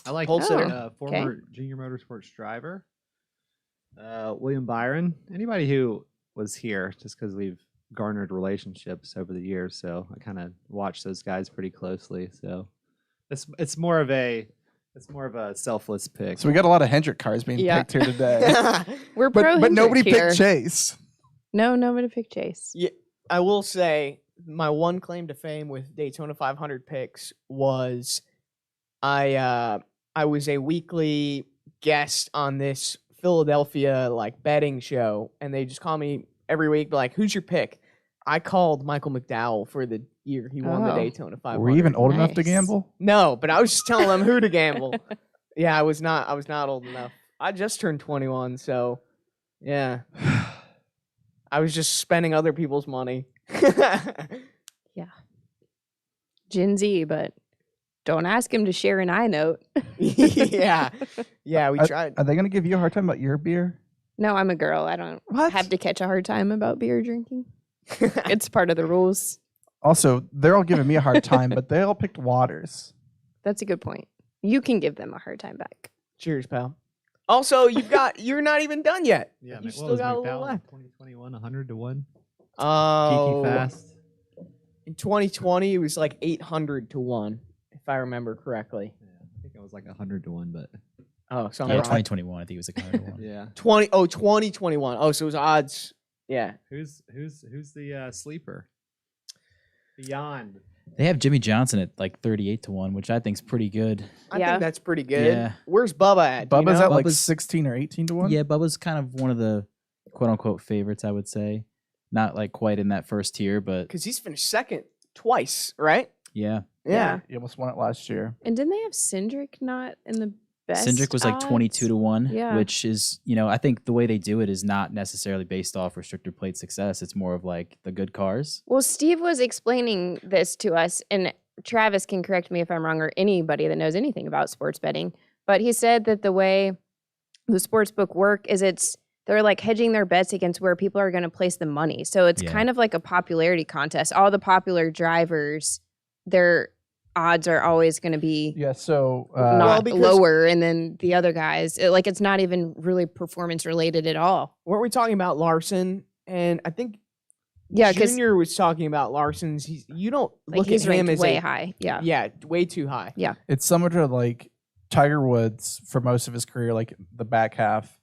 I like Pole sitter. former junior motorsports driver. William Byron. Anybody who was here, just because we've garnered relationships over the years, so I kind of watch those guys pretty closely. So it's more of a selfless pick. So we got a lot of Hendrick cars being Yeah. picked here today, We're pro but nobody Hendrick here. picked Chase. No, nobody picked Chase. I will say my one claim to fame with Daytona 500 picks was I was a weekly guest on this Philadelphia betting show, and they just call me every week, like, "Who's your pick?" I called Michael McDowell for the year he won the Oh. Daytona 500. Were you even old enough to Nice. gamble? No, but I was just telling them who to gamble. Yeah, I was not old enough. I just turned 21, so yeah. I was just spending other people's money. Gen Z, but don't ask him to share an iNote. Yeah, we tried. Are they going to give you a hard time about your beer? No, I'm a girl. I don't What? have to catch a hard time about beer drinking. It's part of the rules. Also, they're all giving me a hard time, but they all picked Waters. That's a good point. You can give them a hard time back. Cheers, pal. Also, you're not even done yet. Yeah, You still got a little left. 2021, 100-1. Oh, Geeky fast. in 2020 it was like 800 to 1, if I remember correctly. Yeah, I think it was like 100-1, but Oh, so I'm Yeah, wrong. 2021. I think it was like 101. yeah. 2021. Oh, so it was odds. Yeah. Who's the sleeper? Beyond. They have Jimmy Johnson at like 38 to 1, which I think is pretty good. I Yeah. think that's pretty good. Yeah. Where's Bubba at? Do you Bubba's know? at like Bubba's- 16 or 18 to 1. Yeah, Bubba's kind of one of the quote unquote favorites, I would say. Not like quite in that first tier, but Because he's finished second twice, right? yeah. Yeah. He almost won it last year. And didn't they have Cindric not in the best. Cindric was like odds. 22 to 1, Yeah. which is, I think the way they do it is not necessarily based off restrictor plate success. It's more of like the good cars. Well, Steve was explaining this to us, and Travis can correct me if I'm wrong, or anybody that knows anything about sports betting. But he said that the way the sports book work is they're like hedging their bets against where people are going to place the money. So it's kind of like a popularity contest. All the popular drivers, their odds are always going to be not lower, and then the other guys, it's not even really performance related at all. Weren't we talking about Larson? And I think Junior was talking about Larson's. You don't look at him as way high. Yeah, way too high. Yeah, it's similar to like Tiger Woods for most of his career. Like the back half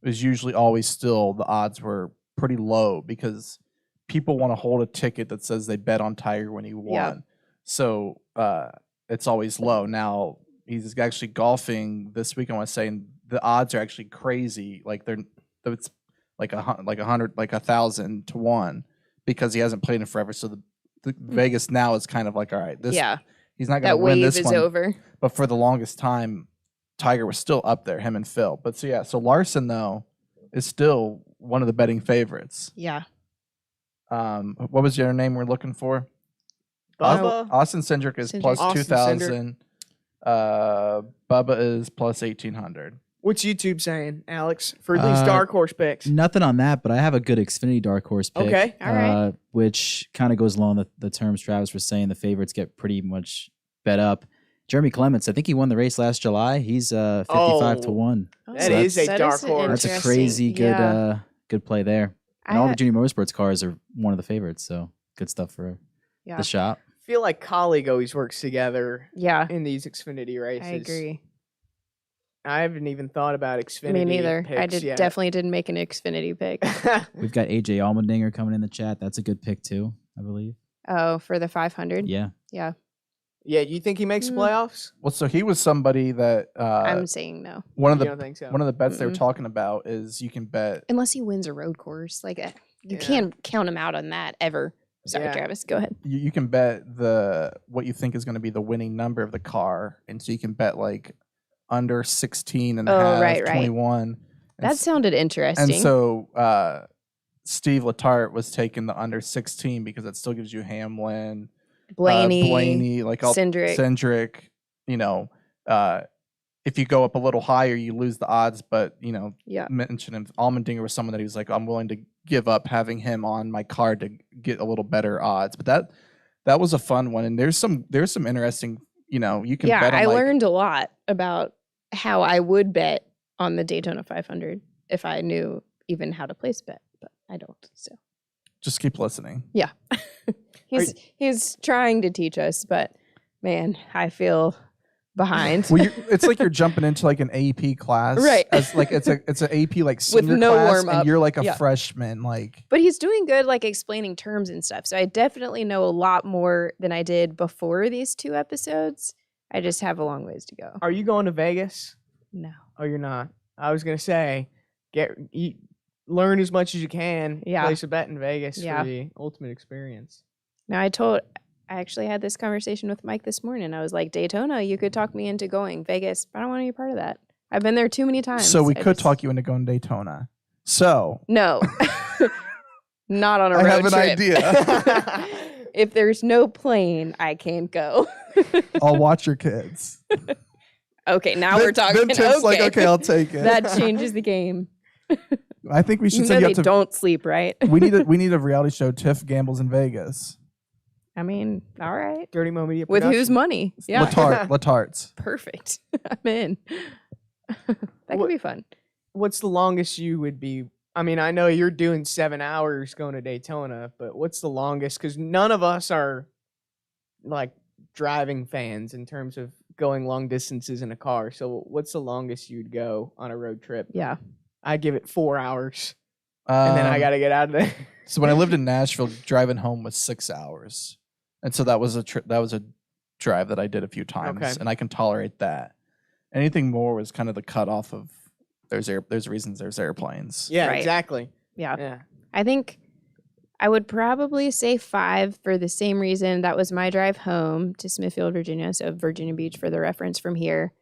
was usually always still the odds were pretty low because people want to hold a ticket that says they bet on Tiger when he won. Yeah. So it's always low. Now he's actually golfing this week. I want to say, and the odds are actually crazy. Like it's like 100, like 1,000 to 1 because he hasn't played in forever. So the Vegas now is kind of like, all right, he's not going to win this one. That wave is over. But for the longest time, Tiger was still up there, him and Phil. But so Larson though is still one of the betting favorites. Yeah. What was your name we're looking for? Bubba. Austin Cindric is plus Austin 2,000. Bubba is plus 1,800. What's YouTube saying, Alex, for these dark horse picks? Nothing on that, but I have a good Xfinity dark horse pick. Okay, all right. Which kind of goes along the terms Travis was saying. The favorites get pretty much bet up. Jeremy Clements, I think he won the race last July. He's 55 to 1. That is a dark horse. That's a crazy good good play there. And all the junior motorsports cars are one of the favorites, so good stuff for the shop. I feel like colleague always works together in these Xfinity races. I agree. I haven't even thought about Xfinity. Me neither. I yet. Definitely didn't make an Xfinity pick. We've got AJ Allmendinger coming in the chat. That's a good pick too, I believe. Oh, for the 500? Yeah. Yeah. Yeah, you think he makes playoffs? Well, so he was somebody that I'm saying no. One of You don't think so? one of the bets they were talking about is you can bet Unless he wins a road course. You can't count him out on that ever. Sorry, Travis. Go ahead. you can bet what you think is going to be the winning number of the car, and so you can bet like under 16 and a half, right. 21. That sounded interesting. And so Steve Letarte was taking the under 16 because it still gives you Hamlin, Blaney, like Cindric. If you go up a little higher, you lose the odds. But mention him. Allmendinger was someone that he was like, I'm willing to give up having him on my card to get a little better odds. But that was a fun one, and there's some interesting. You can bet on I learned a lot about how I would bet on the Daytona 500 if I knew even how to place a bet, but I don't. So just keep listening. Yeah, he's trying to teach us, but man, I feel behind. Well, it's like you're jumping into like an AP class, right? As like it's an AP like senior with no class, warm up, and you're like a freshman, like. But he's doing good, like explaining terms and stuff. So I definitely know a lot more than I did before these 2 episodes. I just have a long ways to go. Are you going to Vegas? No. Oh, you're not. I was gonna say, learn as much as you can. Yeah. Place a bet in Vegas for the ultimate experience. Now I actually had this conversation with Mike this morning. I was like, Daytona, you could talk me into going. Vegas, I don't want to be a part of that. I've been there too many times. So we could talk you into going to Daytona. So no, not on a road trip. I have an idea. If there's no plane, I can't go. I'll watch your kids. Okay, now we're talking. Then Tim's like, okay, I'll take it. That changes the game. I think we should say they don't sleep, right? we need a reality show. Tiff gambles in Vegas. I mean, all right. Dirty Mo Media with production. whose money? Yeah, Latarte's. Perfect. I'm in. That could be fun. What's the longest you would be? I mean, I know you're doing 7 hours going to Daytona, but what's the longest? Because none of us are like driving fans in terms of going long distances in a car. So what's the longest you'd go on a road trip? Yeah. I'd give it 4 hours. And then I got to get out of there. So when I lived in Nashville, driving home was 6 hours. And so that was a drive that I did a few times, and I can tolerate that. Anything more was kind of the cutoff of there's reasons there's airplanes. Yeah, right. Exactly. Yeah. I think I would probably say 5 for the same reason. That was my drive home to Smithfield, Virginia. So Virginia Beach for the reference from here.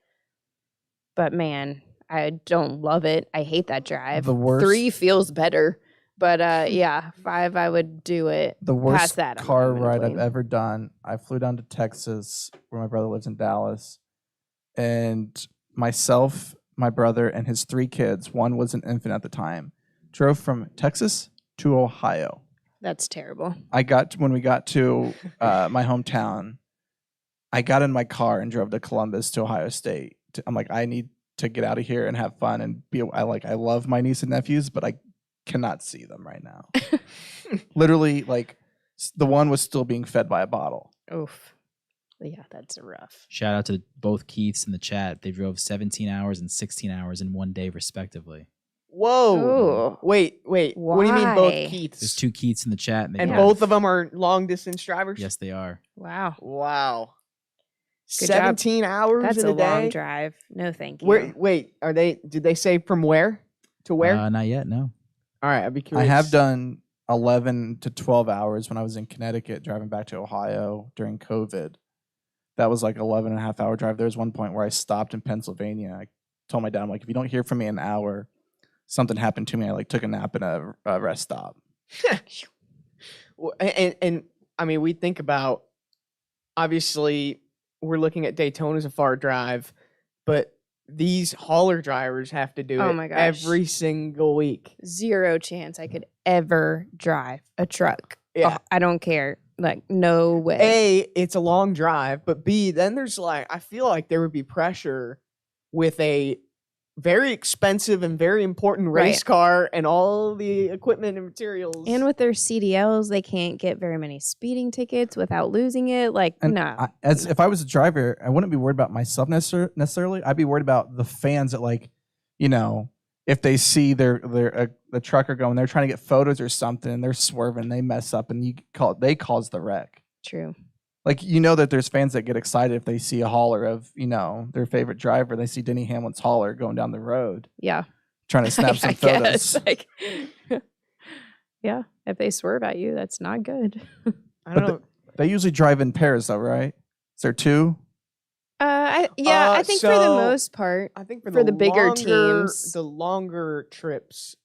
But man, I don't love it. I hate that drive. The worst- 3 feels better. But yeah, 5 I would do it. The Past worst that, I'm car not gonna ride I've blame. ever done. I flew down to Texas, where my brother lives in Dallas, and myself, my brother, and his 3 kids. One was an infant at the time. Drove from Texas to Ohio. That's terrible. When we got to my hometown, I got in my car and drove to Columbus to Ohio State. I'm like, I need to get out of here and have fun and be. I love my niece and nephews, but I cannot see them right now. Literally, like the one was still being fed by a bottle. Oof. Yeah, that's rough. Shout out to both Keiths in the chat. They drove 17 hours and 16 hours in one day, respectively. Whoa. Ooh. Wait. What do you mean both Why? Keiths? There's 2 Keiths in the chat. And, they And drove- both of them are long distance drivers? Yes, they are. Wow. Wow. Good job. 17 hours That's in a a day? long drive. No, thank you. Wait, did they say from where to where? Not yet, no. All right, I'd be I curious. have done 11 to 12 hours when I was in Connecticut driving back to Ohio during COVID. That was like 11 and a half hour drive. There was one point where I stopped in Pennsylvania. I told my dad, I'm like, if you don't hear from me in an hour, something happened to me. I took a nap in a rest stop. Well, and I mean, we think about, obviously, we're looking at Daytona as a far drive, but these hauler drivers have to do Oh it my gosh. every single week. 0 chance I could ever drive a truck. Yeah. Oh, I don't care. Like, no way. A, it's a long drive, but B, then there's I feel like there would be pressure with a very expensive and very important race Right. car and all the equipment and materials. And with their CDLs, they can't get very many speeding tickets without losing it. Like, And no. if I was a driver, I wouldn't be worried about myself necessarily. I'd be worried about the fans that if they see the trucker going, they're trying to get photos or something, and they're swerving, they mess up, and they cause the wreck. True. Like, that there's fans that get excited if they see a hauler of, their favorite driver. They see Denny Hamlin's hauler going down the road Yeah. trying to snap some photos. Like, yeah. If they swerve at you, that's not good. I don't But know. They usually drive in pairs, though, right? Is there 2? I think for the so- most part. I think for the bigger teams. the longer trips.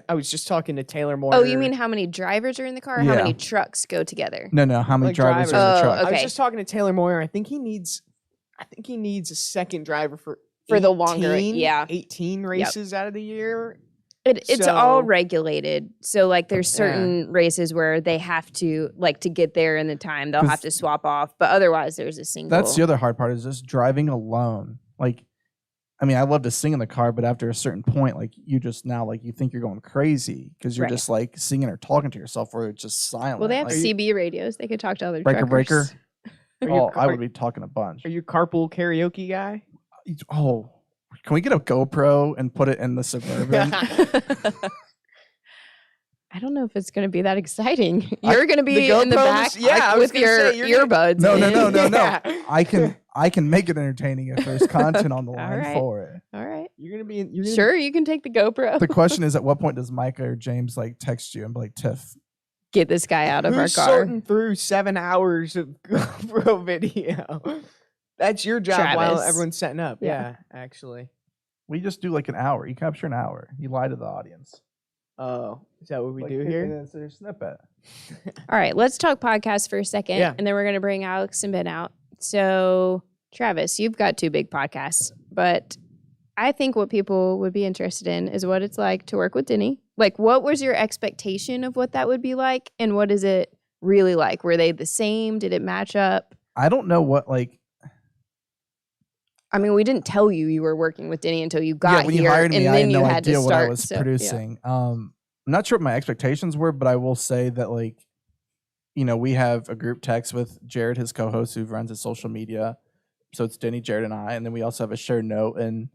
I was just talking to Taylor Moore. Oh, you mean how many drivers are in the car? Or how Yeah. many trucks go together? No. How many Like drivers drivers. are in the Oh, truck? I was okay. just talking to Taylor Moyer. I think he needs a second driver for For the longer- 18 yeah. 18 races out of the year. It's all So- regulated. So like there's certain races where they have to to get there in the time they'll 'Cause have to swap off. But otherwise there's a single. That's the other hard part is just driving alone. I love to sing in the car, but after a certain point, you just now, you think you're going crazy because you're Right. just singing or talking to yourself where it's just silent. Well, they have Like, CB radios. They could talk to other Breaker, truckers. Are you Oh, I car- would be talking a bunch. Are you carpool karaoke guy? Oh, can we get a GoPro and put it in the Suburban? I don't know if it's going to be that exciting. You're going to be The in the GoPros? back Yeah, I was with gonna your say, you're gonna- earbuds. No. in. Yeah. I can make it entertaining if there's content on the line right. for it. All right. You're gonna be. You're gonna Sure, you can take the GoPro. The question is, at what point does Micah or James text you and be like, Tiff? Get this guy out of Who's our car. sorting through 7 hours of GoPro video? That's your job while Travis. everyone's setting up. Yeah. Yeah, actually. We just do an hour. You capture an hour. You lie to the audience. Oh, is that what we do And here? then it's a snippet. All right, let's talk podcast for a second. Yeah. And then we're going to bring Alex and Ben out. So, Travis, you've got 2 big podcasts, but I think what people would be interested in is what it's like to work with Denny. What was your expectation of what that would be like? And what is it really like? Were they the same? Did it match up? I don't know what I mean, we didn't tell you were working with Denny until you got when here. you hired me, and I then had you no had to idea start. what I was so, yeah. producing. I'm not sure what my expectations were, but I will say that we have a group text with Jared, his co-host, who runs his social media. So it's Denny, Jared, and I, and then we also have a shared note. And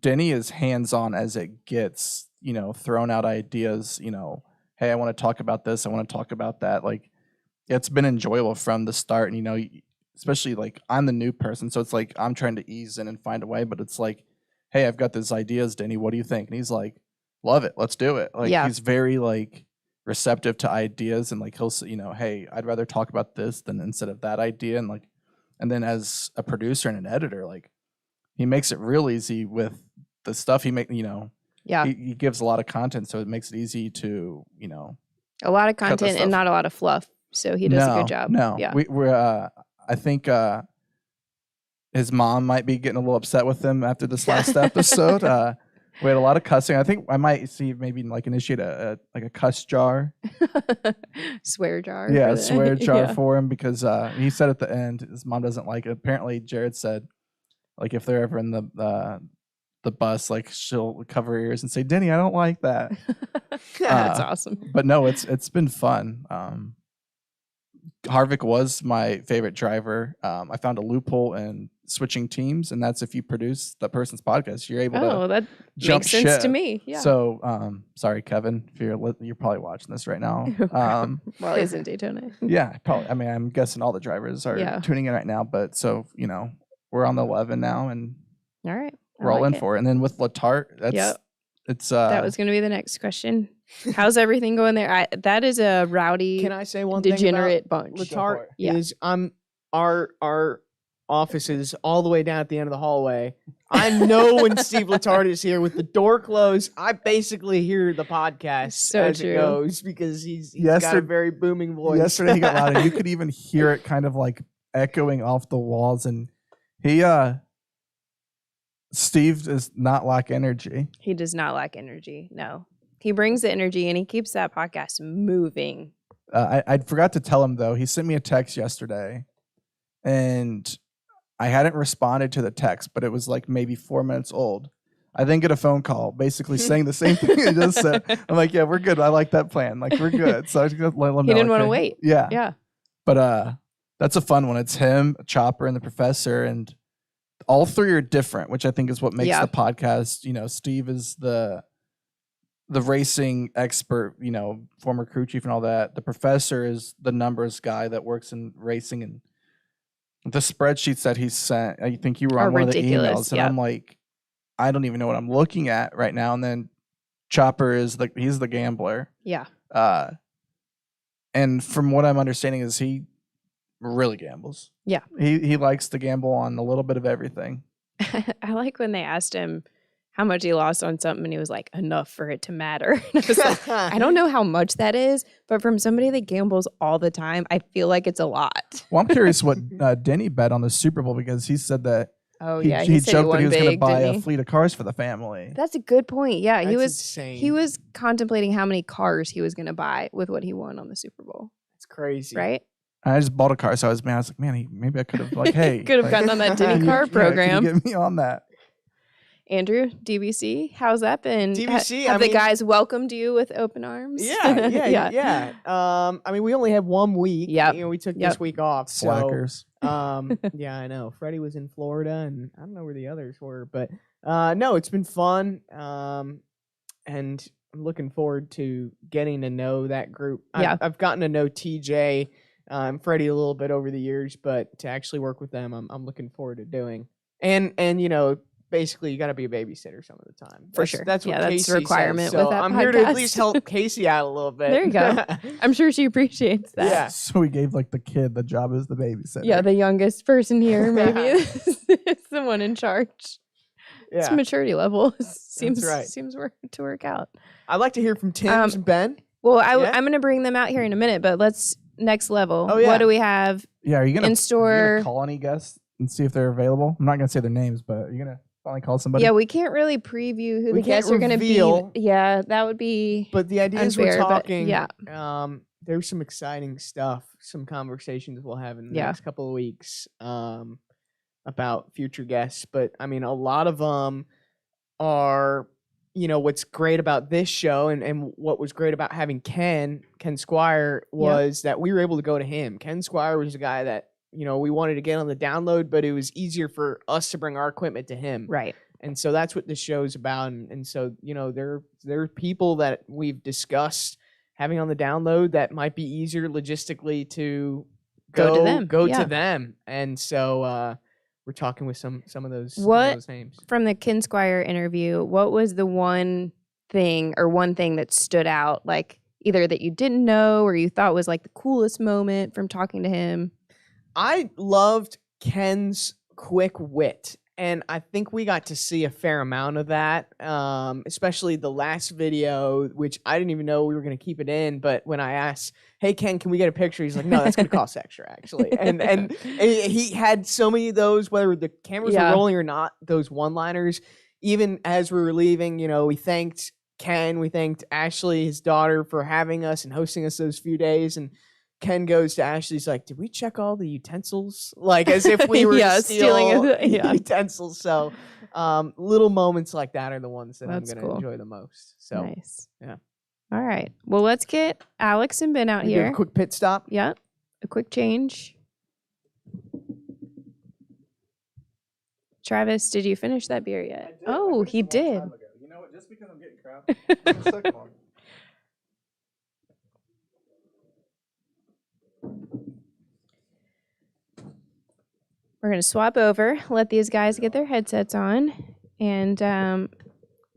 Denny is hands-on as it gets. Throwing out ideas. Hey, I want to talk about this. I want to talk about that. It's been enjoyable from the start. And especially I'm the new person, so it's I'm trying to ease in and find a way, but it's hey, I've got these ideas, Denny, what do you think? And he's like, love it, let's do it. Yeah. He's very receptive to ideas, and he'll say, hey, I'd rather talk about this than instead of that idea, and And then as a producer and an editor, like he makes it real easy with the stuff he make. He gives a lot of content, so it makes it easy to a lot of cut that content stuff. and not a lot of fluff. So he does a good job. No, Yeah. we're I think his mom might be getting a little upset with him after this last episode. We had a lot of cussing. I think I might see maybe like initiate a cuss jar. Swear jar. Yeah, for swear jar yeah. for him because he said at the end his mom doesn't like it. Apparently, Jared said like if they're ever in the bus, like she'll cover her ears and say, "Denny, I don't like that." That's awesome. But no, it's been fun. Harvick was my favorite driver. I found a loophole in switching teams, and that's if you produce that person's podcast, you're able to that jump makes sense ship. to me. Yeah. So, sorry, Kevin, if you're probably watching this right now. Well, he's in Daytona. Yeah, probably. I mean, I'm guessing all the drivers are tuning in right now, but so we're on the 11 now, and All right. we're all in for it. And then with Letarte, it's that was going to be the next question. How's everything going there? That is a rowdy, Can I say one degenerate thing about bunch. Letarte? Yeah. Is our office is all the way down at the end of the hallway. I know when Steve Letarte is here with the door closed, I basically hear the podcast So as true. it goes because he's got a very booming voice. Yesterday he got loud, and you could even hear it kind of like echoing off the walls. And Steve does not lack energy. He does not lack energy. No. He brings the energy and he keeps that podcast moving. I forgot to tell him, though. He sent me a text yesterday, and I hadn't responded to the text, but it was like maybe 4 minutes old. I then get a phone call basically saying the same thing he just said. I'm like, yeah, we're good. I like that plan. Like, we're good. So I just let him know. He didn't want to wait. Yeah. Yeah. But that's a fun one. It's him, Chopper, and the professor, and all three are different, which I think is what makes the podcast. Steve is the racing expert, former crew chief and all that. The professor is the numbers guy that works in racing, and the spreadsheets that he sent, I think you were on one ridiculous. of the emails, and I'm like, I don't even know what I'm looking at right now. And then Chopper he's the gambler. Yeah. And from what I'm understanding is he really gambles. Yeah. He likes to gamble on a little bit of everything. I like when they asked him how much he lost on something, and he was like, enough for it to matter. And I was like, I don't know how much that is, but from somebody that gambles all the time, I feel like it's a lot. Well, I'm curious what Denny bet on the Super Bowl, because he said that he said joked that he was going to big, buy didn't a he? fleet of cars for the family. That's a good point. Yeah, That's he was insane. he was contemplating how many cars he was going to buy with what he won on the Super Bowl. It's crazy. Right? I just bought a car, so I was like, man, maybe I could have hey, could have gotten on that Denny car can program. you get me on that. Andrew, DBC, how's that been? DBC, have I the mean- guys welcomed you with open arms? Yeah. I mean, we only have 1 week. Yep. We took Yep. this week off. So, Slackers. yeah, I know. Freddie was in Florida, and I don't know where the others were, but no, it's been fun. And I'm looking forward to getting to know that group. Yeah. I've gotten to know TJ and Freddie a little bit over the years, but to actually work with them, I'm looking forward to doing. And basically, you got to be a babysitter some of the time. For sure. That's what Yeah, that's Casey a requirement says. So with that I'm here to at podcast. least help Casey out a little bit. There you go. I'm sure she appreciates that. Yeah. So we gave the kid the job as the babysitter. Yeah, the youngest person here maybe is the one in charge. It's Yeah. maturity level. Seems right. to work out. I'd like to hear from Tim's and Ben. Well, Yeah. I'm going to bring them out here in a minute, but let's next level. Oh, yeah. What do we have? Yeah, are you gonna In store- call any guests and see if they're available? I'm not gonna say their names, but are you gonna finally call somebody? Yeah, we can't really preview who We the guests can't are going to be. reveal. Yeah, that would be. But the idea is we're unfair, but talking. yeah. There's some exciting stuff, some conversations we'll have in the next couple of weeks about future guests. But I mean, a lot of them are, what's great about this show and what was great about having Ken Squire was that we were able to go to him. Ken Squire was a guy that, we wanted to get on the download, but it was easier for us to bring our equipment to him. Right. And so that's what this show's about. And so, there are people that we've discussed having on the download that might be easier logistically to Go to them. Yeah. to them. And so we're talking with some of those names. From the Ken Squire interview, what was the one thing that stood out, like either that you didn't know or you thought was like the coolest moment from talking to him? I loved Ken's quick wit. And I think we got to see a fair amount of that, especially the last video, which I didn't even know we were going to keep it in. But when I asked, hey, Ken, can we get a picture? He's like, no, that's going to cost extra, actually. And he had so many of those, whether the cameras were rolling or not, those one-liners. Even as we were leaving, we thanked Ken, we thanked Ashley, his daughter, for having us and hosting us those few days. And Ken goes to Ashley, he's like, did we check all the utensils? Like, as if we were stealing utensils. So little moments like that are the ones that I'm going to enjoy the most. So nice. Yeah. All right. Well, let's get Alex and Ben out We here. do a quick pit stop. Yep. A quick change. Travis, did you finish that beer yet? Oh, he did. You know what? Just because I'm getting crap. We're going to swap over, let these guys get their headsets on, and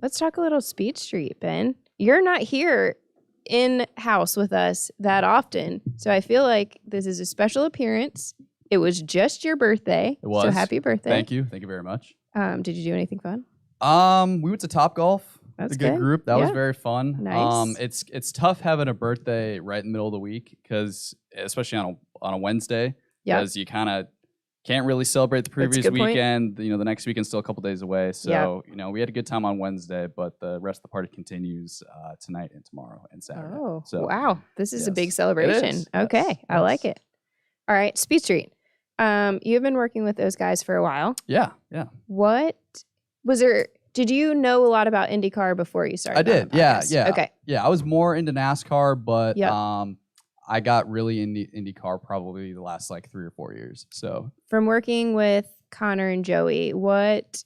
let's talk a little Speed Street, Ben. You're not here in-house with us that often, so I feel like this is a special appearance. It was just your birthday. It was. So happy birthday. Thank you very much. Did you do anything fun? We went to Topgolf. That's a good group. That was Yeah. very fun. Nice. It's tough having a birthday right in the middle of the week because, especially on a Wednesday, Yeah. because you kind of can't really celebrate the That's a previous good point. weekend. The next weekend's still a couple days away. So we had a good time on Wednesday, but the rest of the party continues tonight and tomorrow and Saturday. Oh, So wow. This is a yes. big It celebration. is. Okay, Yes. I like it. All right, Speed Street. You've been working with those guys for a while. yeah. What was there? Did you know a lot about IndyCar before you started? I did. on the Yeah, podcast? yeah. Okay. Yeah, I was more into NASCAR, but Yep. I got really into IndyCar probably the last 3 or 4 years. So From working with Connor and Joey, what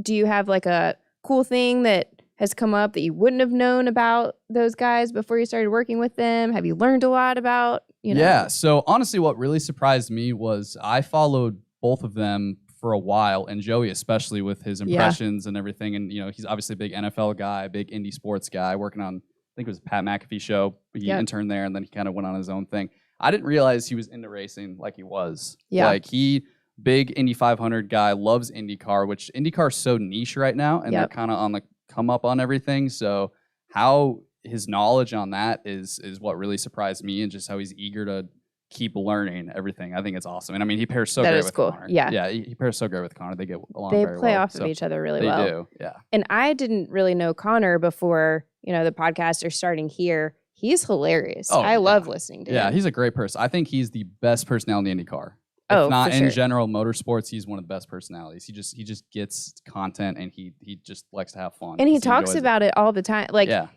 do you have a cool thing that has come up that you wouldn't have known about those guys before you started working with them? Have you learned a lot about, Yeah. So honestly, what really surprised me was I followed both of them for a while, and Joey especially with his impressions and everything. And he's obviously a big NFL guy, big indie sports guy, working on I think it was Pat McAfee show. He interned there, and then he kind of went on his own thing. I didn't realize he was into racing like he was. Yeah. He big Indy 500 guy, loves IndyCar, which IndyCar is so niche right now, and they're kind of on the come up on everything. So how his knowledge on that is what really surprised me, and just how he's eager to keep learning everything. I think it's awesome. And I mean, he pairs so That great is with cool. Connor. Yeah. Yeah, he pairs so great with Connor. They get along they very play well. off of each other really They well. do, yeah. And I didn't really know Connor before, the podcast are starting here. He's hilarious. Oh, I love listening to him. Yeah, he's a great person. I think he's the best personality in IndyCar. Oh, If not for in sure. general motorsports, he's one of the best personalities. He just gets content, and he just likes to have fun. And he 'cause talks enjoys it. about it all the time. Yeah.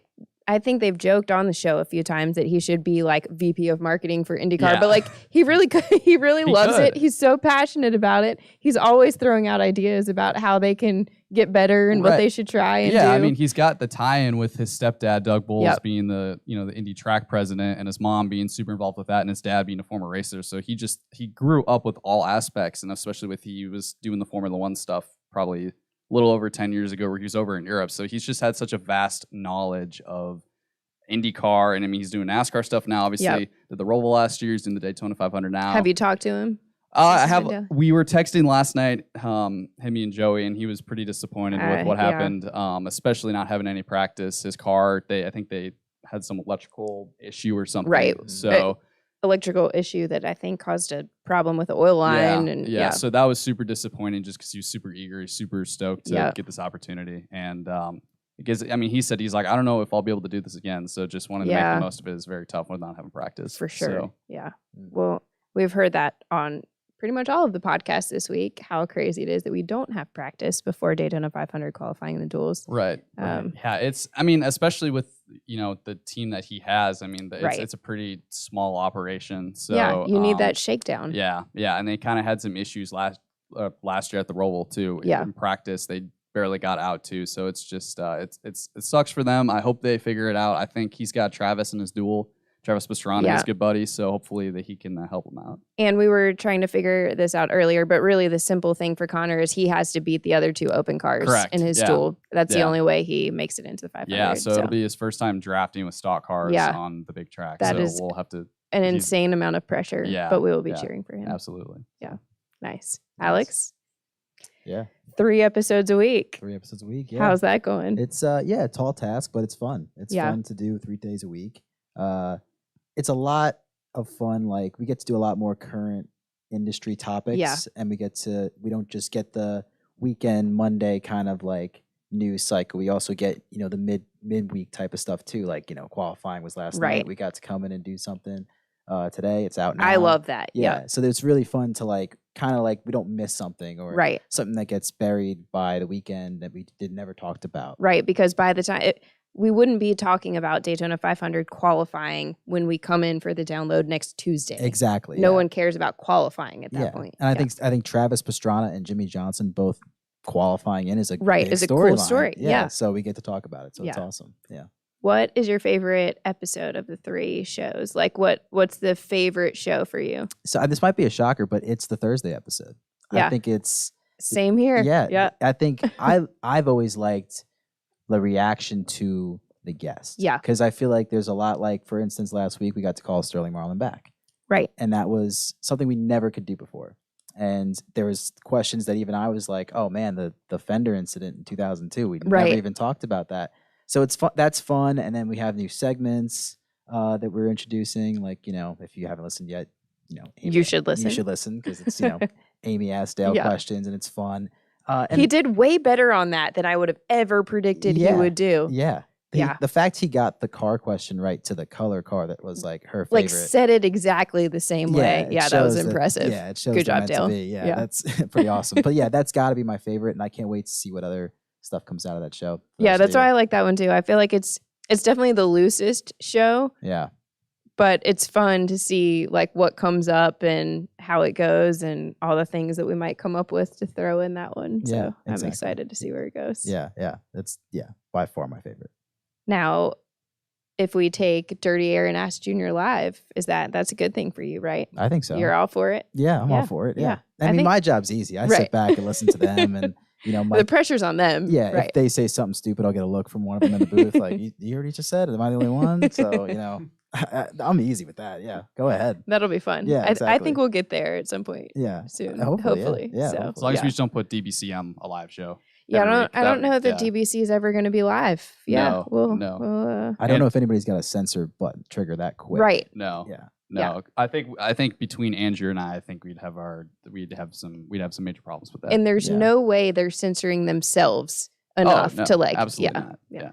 I think they've joked on the show a few times that he should be VP of marketing for IndyCar, Yeah. but he really could, he really He loves it. could. He's so passionate about it. He's always throwing out ideas about how they can get better and what Right. they should try and Yeah, do. I mean, he's got the tie-in with his stepdad, Doug Bowles, Yep. being the Indy track president, and his mom being super involved with that, and his dad being a former racer. So he grew up with all aspects, and especially with he was doing the Formula One stuff probably a little over 10 years ago, where he was over in Europe. So he's just had such a vast knowledge of IndyCar, and I mean, he's doing NASCAR stuff now. Obviously, did the Roval last year. He's doing the Daytona 500 now. Have you talked to him? I This has have. been We were texting last night, him and Joey, and he was pretty disappointed with what yeah. happened, especially not having any practice. His car, I think they had some electrical issue or something. Right. So Electrical issue that I think caused a problem with the oil line. yeah. So that was super disappointing, just because he was super eager, he's super stoked to get this opportunity, and because he said he's like, I don't know if I'll be able to do this again. So just wanted to make the most of it. Is very tough with not having practice. For sure. So, Yeah. Well, we've heard that on pretty much all of the podcasts this week, how crazy it is that we don't have practice before Daytona 500 qualifying the duels. Right. Yeah, especially with the team that he has. It's a pretty small operation. So yeah, you need that shakedown. Yeah, and they kind of had some issues last year at the Roval too. Yeah. In practice, they barely got out too. So it's just it sucks for them. I hope they figure it out. I think he's got Travis in his duel. Travis Pastrana is good buddy, so hopefully that he can help him out. And we were trying to figure this out earlier, but really the simple thing for Connor is he has to beat the other two open cars in his duel. That's the only way he makes it into the 500. Yeah, so it'll be his first time drafting with stock cars on the big track. That so is we'll have to an insane amount of pressure, but we will be cheering for him. Absolutely. Yeah. Nice. Alex? Yeah. 3 episodes a week. 3 episodes a week. Yeah. How's that going? It's a tall task, but it's fun. It's fun to do 3 days a week. It's a lot of fun. Like we get to do a lot more current industry topics, and we don't just get the weekend Monday kind of like news cycle. We also get the midweek type of stuff too. Like qualifying was last night. We got to come in and do something today. It's out now. I love that. Yeah. So it's really fun to like kind of like we don't miss something or something that gets buried by the weekend that we never talked about. Right, because by the time we wouldn't be talking about Daytona 500 qualifying when we come in for the download next Tuesday. Exactly. No one cares about qualifying at that point. And I think Travis Pastrana and Jimmy Johnson both qualifying in is a is a cool story. Yeah. So we get to talk about it. So it's awesome. Yeah. What is your favorite episode of the 3 shows? Like what's the favorite show for you? So this might be a shocker, but it's the Thursday episode. Yeah. I think it's same here. Yeah. I think I've always liked the reaction to the guest. Yeah. Because I feel like there's a lot like, for instance, last week we got to call Sterling Marlin back. Right. And that was something we never could do before. And there was questions that even I was like, oh man, the fender incident in 2002, we never even talked about that. So it's fun. That's fun. And then we have new segments that we're introducing. Like, if you haven't listened yet, Amy, you should listen. You should listen because it's, Amy asked Dale questions and it's fun. And he did way better on that than I would have ever predicted he would do. Yeah. The fact he got the car question right to the color car that was like her favorite. Like said it exactly the same way. Yeah, that was impressive. It shows good job, Dale. Yeah, that's pretty awesome. But yeah, that's got to be my favorite, and I can't wait to see what other stuff comes out of that show. Yeah, that's why I like that one too. I feel like it's definitely the loosest show. Yeah. But it's fun to see like what comes up and how it goes and all the things that we might come up with to throw in that one. So I'm excited to see where it goes. Yeah. That's by far my favorite. Now, if we take Dirty Air and Ask Junior live, that's a good thing for you, right? I think so. You're all for it? Yeah, I'm all for it. Yeah. I mean, my job's easy. I sit back and listen to them and the pressure's on them. Yeah, if they say something stupid, I'll get a look from one of them in the booth like, you already just said it. Am I the only one? So, I'm easy with that. Yeah, go ahead. That'll be fun. Yeah, exactly. I think we'll get there at some point. Yeah, soon. Hopefully. Yeah. So, as long as we just don't put DBC on a live show. Yeah, I don't know that DBC is ever going to be live. Yeah, no. I don't know if anybody's got a censor button trigger that quick. Right. No. Yeah. No. I think between Andrew and I think we'd have some major problems with that. And there's no way they're censoring themselves enough to like. Absolutely not. Yeah.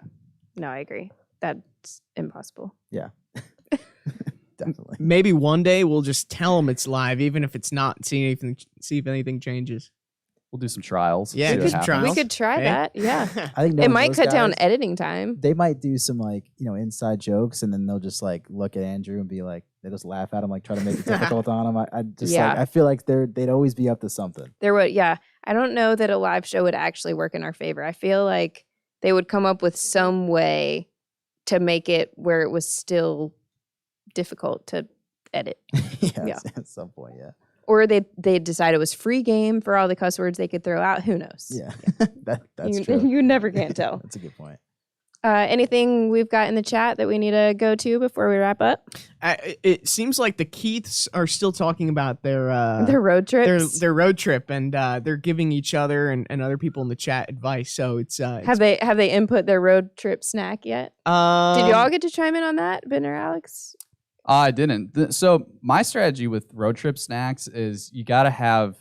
No, I agree. That's impossible. Yeah. Definitely. Maybe one day we'll just tell them it's live, even if it's not. See if anything changes. We'll do some trials. Yeah, we could try that. Yeah. I think it might cut down editing time. They might do some like, inside jokes and then they'll just like look at Andrew and be like, they just laugh at him, like try to make it difficult on him. I feel like they'd always be up to something. There would, I don't know that a live show would actually work in our favor. I feel like they would come up with some way to make it where it was still difficult to edit. At some point, yeah. Or they decide it was free game for all the cuss words they could throw out. Who knows? Yeah, that's true. You never can tell. That's a good point. Anything we've got in the chat that we need to go to before we wrap up? It seems like the Keiths are still talking about their road trips, their road trip, and they're giving each other and other people in the chat advice. So it's have they input their road trip snack yet? Did you all get to chime in on that, Ben or Alex? I didn't. So my strategy with road trip snacks is you gotta have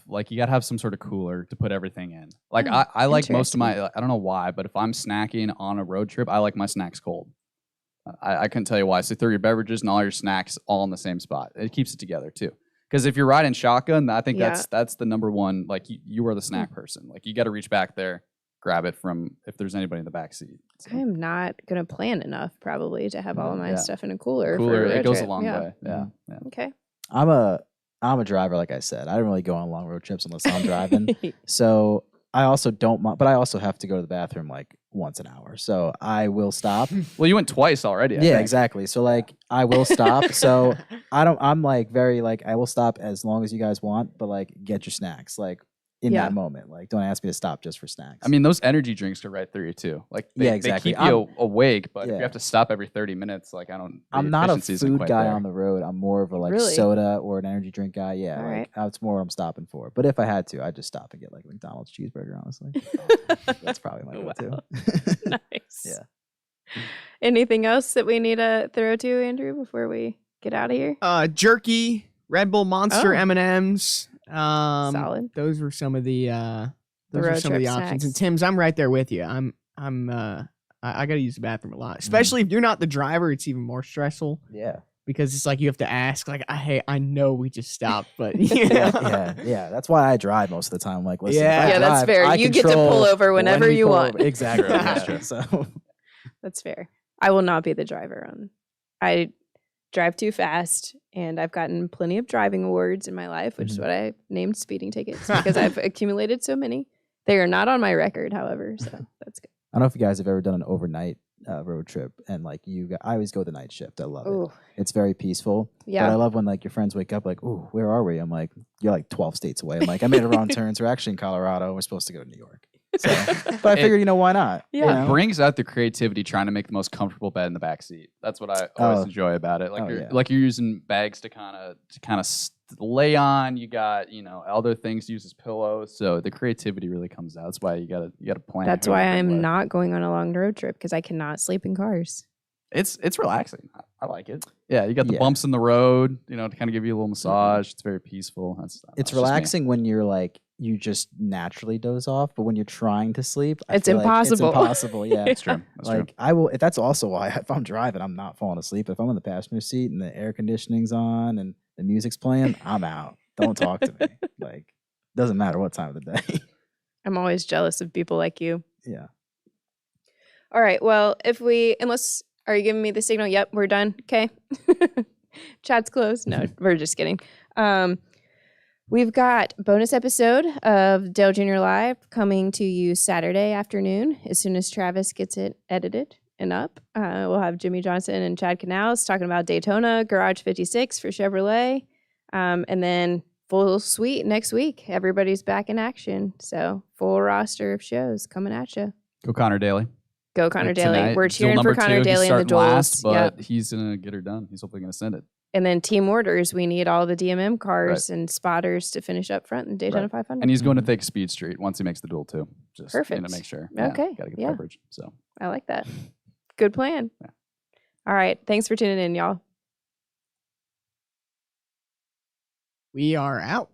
some sort of cooler to put everything in. Like I like most of my, I don't know why, but if I'm snacking on a road trip, I like my snacks cold. I couldn't tell you why. So throw your beverages and all your snacks all in the same spot. It keeps it together too. Because if you're riding shotgun, I think that's the number one. Like you are the snack person. Like you got to reach back there, grab it from if there's anybody in the back seat. So. I am not gonna plan enough probably to have all of my stuff in a cooler. It goes a long way. Yeah. Okay. I'm a driver, like I said. I don't really go on long road trips unless I'm driving. So I also don't mind, but I also have to go to the bathroom like once an hour. So I will stop. Well, you went twice already. I think. Exactly. So like I will stop. So I'm like very like I will stop as long as you guys want, but like get your snacks. Like in that moment. Like, don't ask me to stop just for snacks. I mean, those energy drinks go right through you too. Like, they exactly. keep you awake, but if you have to stop every 30 minutes, like, I'm not a food guy on the road. I'm more of a like soda or an energy drink guy. Yeah, like that's more what I'm stopping for. But if I had to, I'd just stop and get like a McDonald's cheeseburger. Honestly, that's probably my go-to. Nice. Yeah. Anything else that we need to throw to Andrew before we get out of here? Jerky, Red Bull Monster, M&Ms. Solid. Those were some of the options. Snacks. And Tim's, I'm right there with you. I got to use the bathroom a lot, especially if you're not the driver. It's even more stressful. Yeah. Because it's like you have to ask, like, hey, I know we just stopped, but yeah. That's why I drive most of the time. Like, listen, that's fair. You get to pull over whenever you want. Exactly. So that's fair. I will not be the driver. I drive too fast, and I've gotten plenty of driving awards in my life, which is what I named speeding tickets because I've accumulated so many. They are not on my record, however, so that's good. I don't know if you guys have ever done an overnight road trip, and like I always go the night shift. I love it. It's very peaceful. Yeah. But I love when like your friends wake up like, "Ooh, where are we?" I'm like, "You're like 12 states away." I'm like, "I made a wrong turn. So we're actually in Colorado. We're supposed to go to New York." So, but I figured, why not? Yeah. It brings out the creativity trying to make the most comfortable bed in the back seat. That's what I always enjoy about it. Like you're using bags to kind of lay on. You got other things to use as pillows. So the creativity really comes out. That's why you gotta plan. That's why I'm not going on a long road trip because I cannot sleep in cars. It's relaxing. I like it. Yeah, you got the bumps in the road. To kind of give you a little massage. It's very peaceful. It's relaxing when you're like. You just naturally doze off, but when you're trying to sleep, it's impossible. It's impossible. Yeah, it's true. I will. That's also why if I'm driving, I'm not falling asleep. If I'm in the passenger seat and the air conditioning's on and the music's playing, I'm out. Don't talk to me. Like, doesn't matter what time of the day. I'm always jealous of people like you. Yeah. All right. Well, are you giving me the signal? Yep, we're done. Okay. Chat's closed. No, we're just kidding. We've got bonus episode of Dale Jr. Live coming to you Saturday afternoon as soon as Travis gets it edited and up. We'll have Jimmy Johnson and Chad Canals talking about Daytona, Garage 56 for Chevrolet, and then full suite next week. Everybody's back in action, so full roster of shows coming at you. Go Connor Daly. Go Connor Daly. We're cheering for Connor Daly in the duels. Last, but he's going to get her done. He's hopefully going to send it. And then team orders, we need all the DMM cars and spotters to finish up front in Daytona 500. And he's going to take Speed Street once he makes the duel too. Just perfect. To make sure. Okay. Got to get coverage. So I like that. Good plan. Yeah. All right. Thanks for tuning in, y'all. We are out.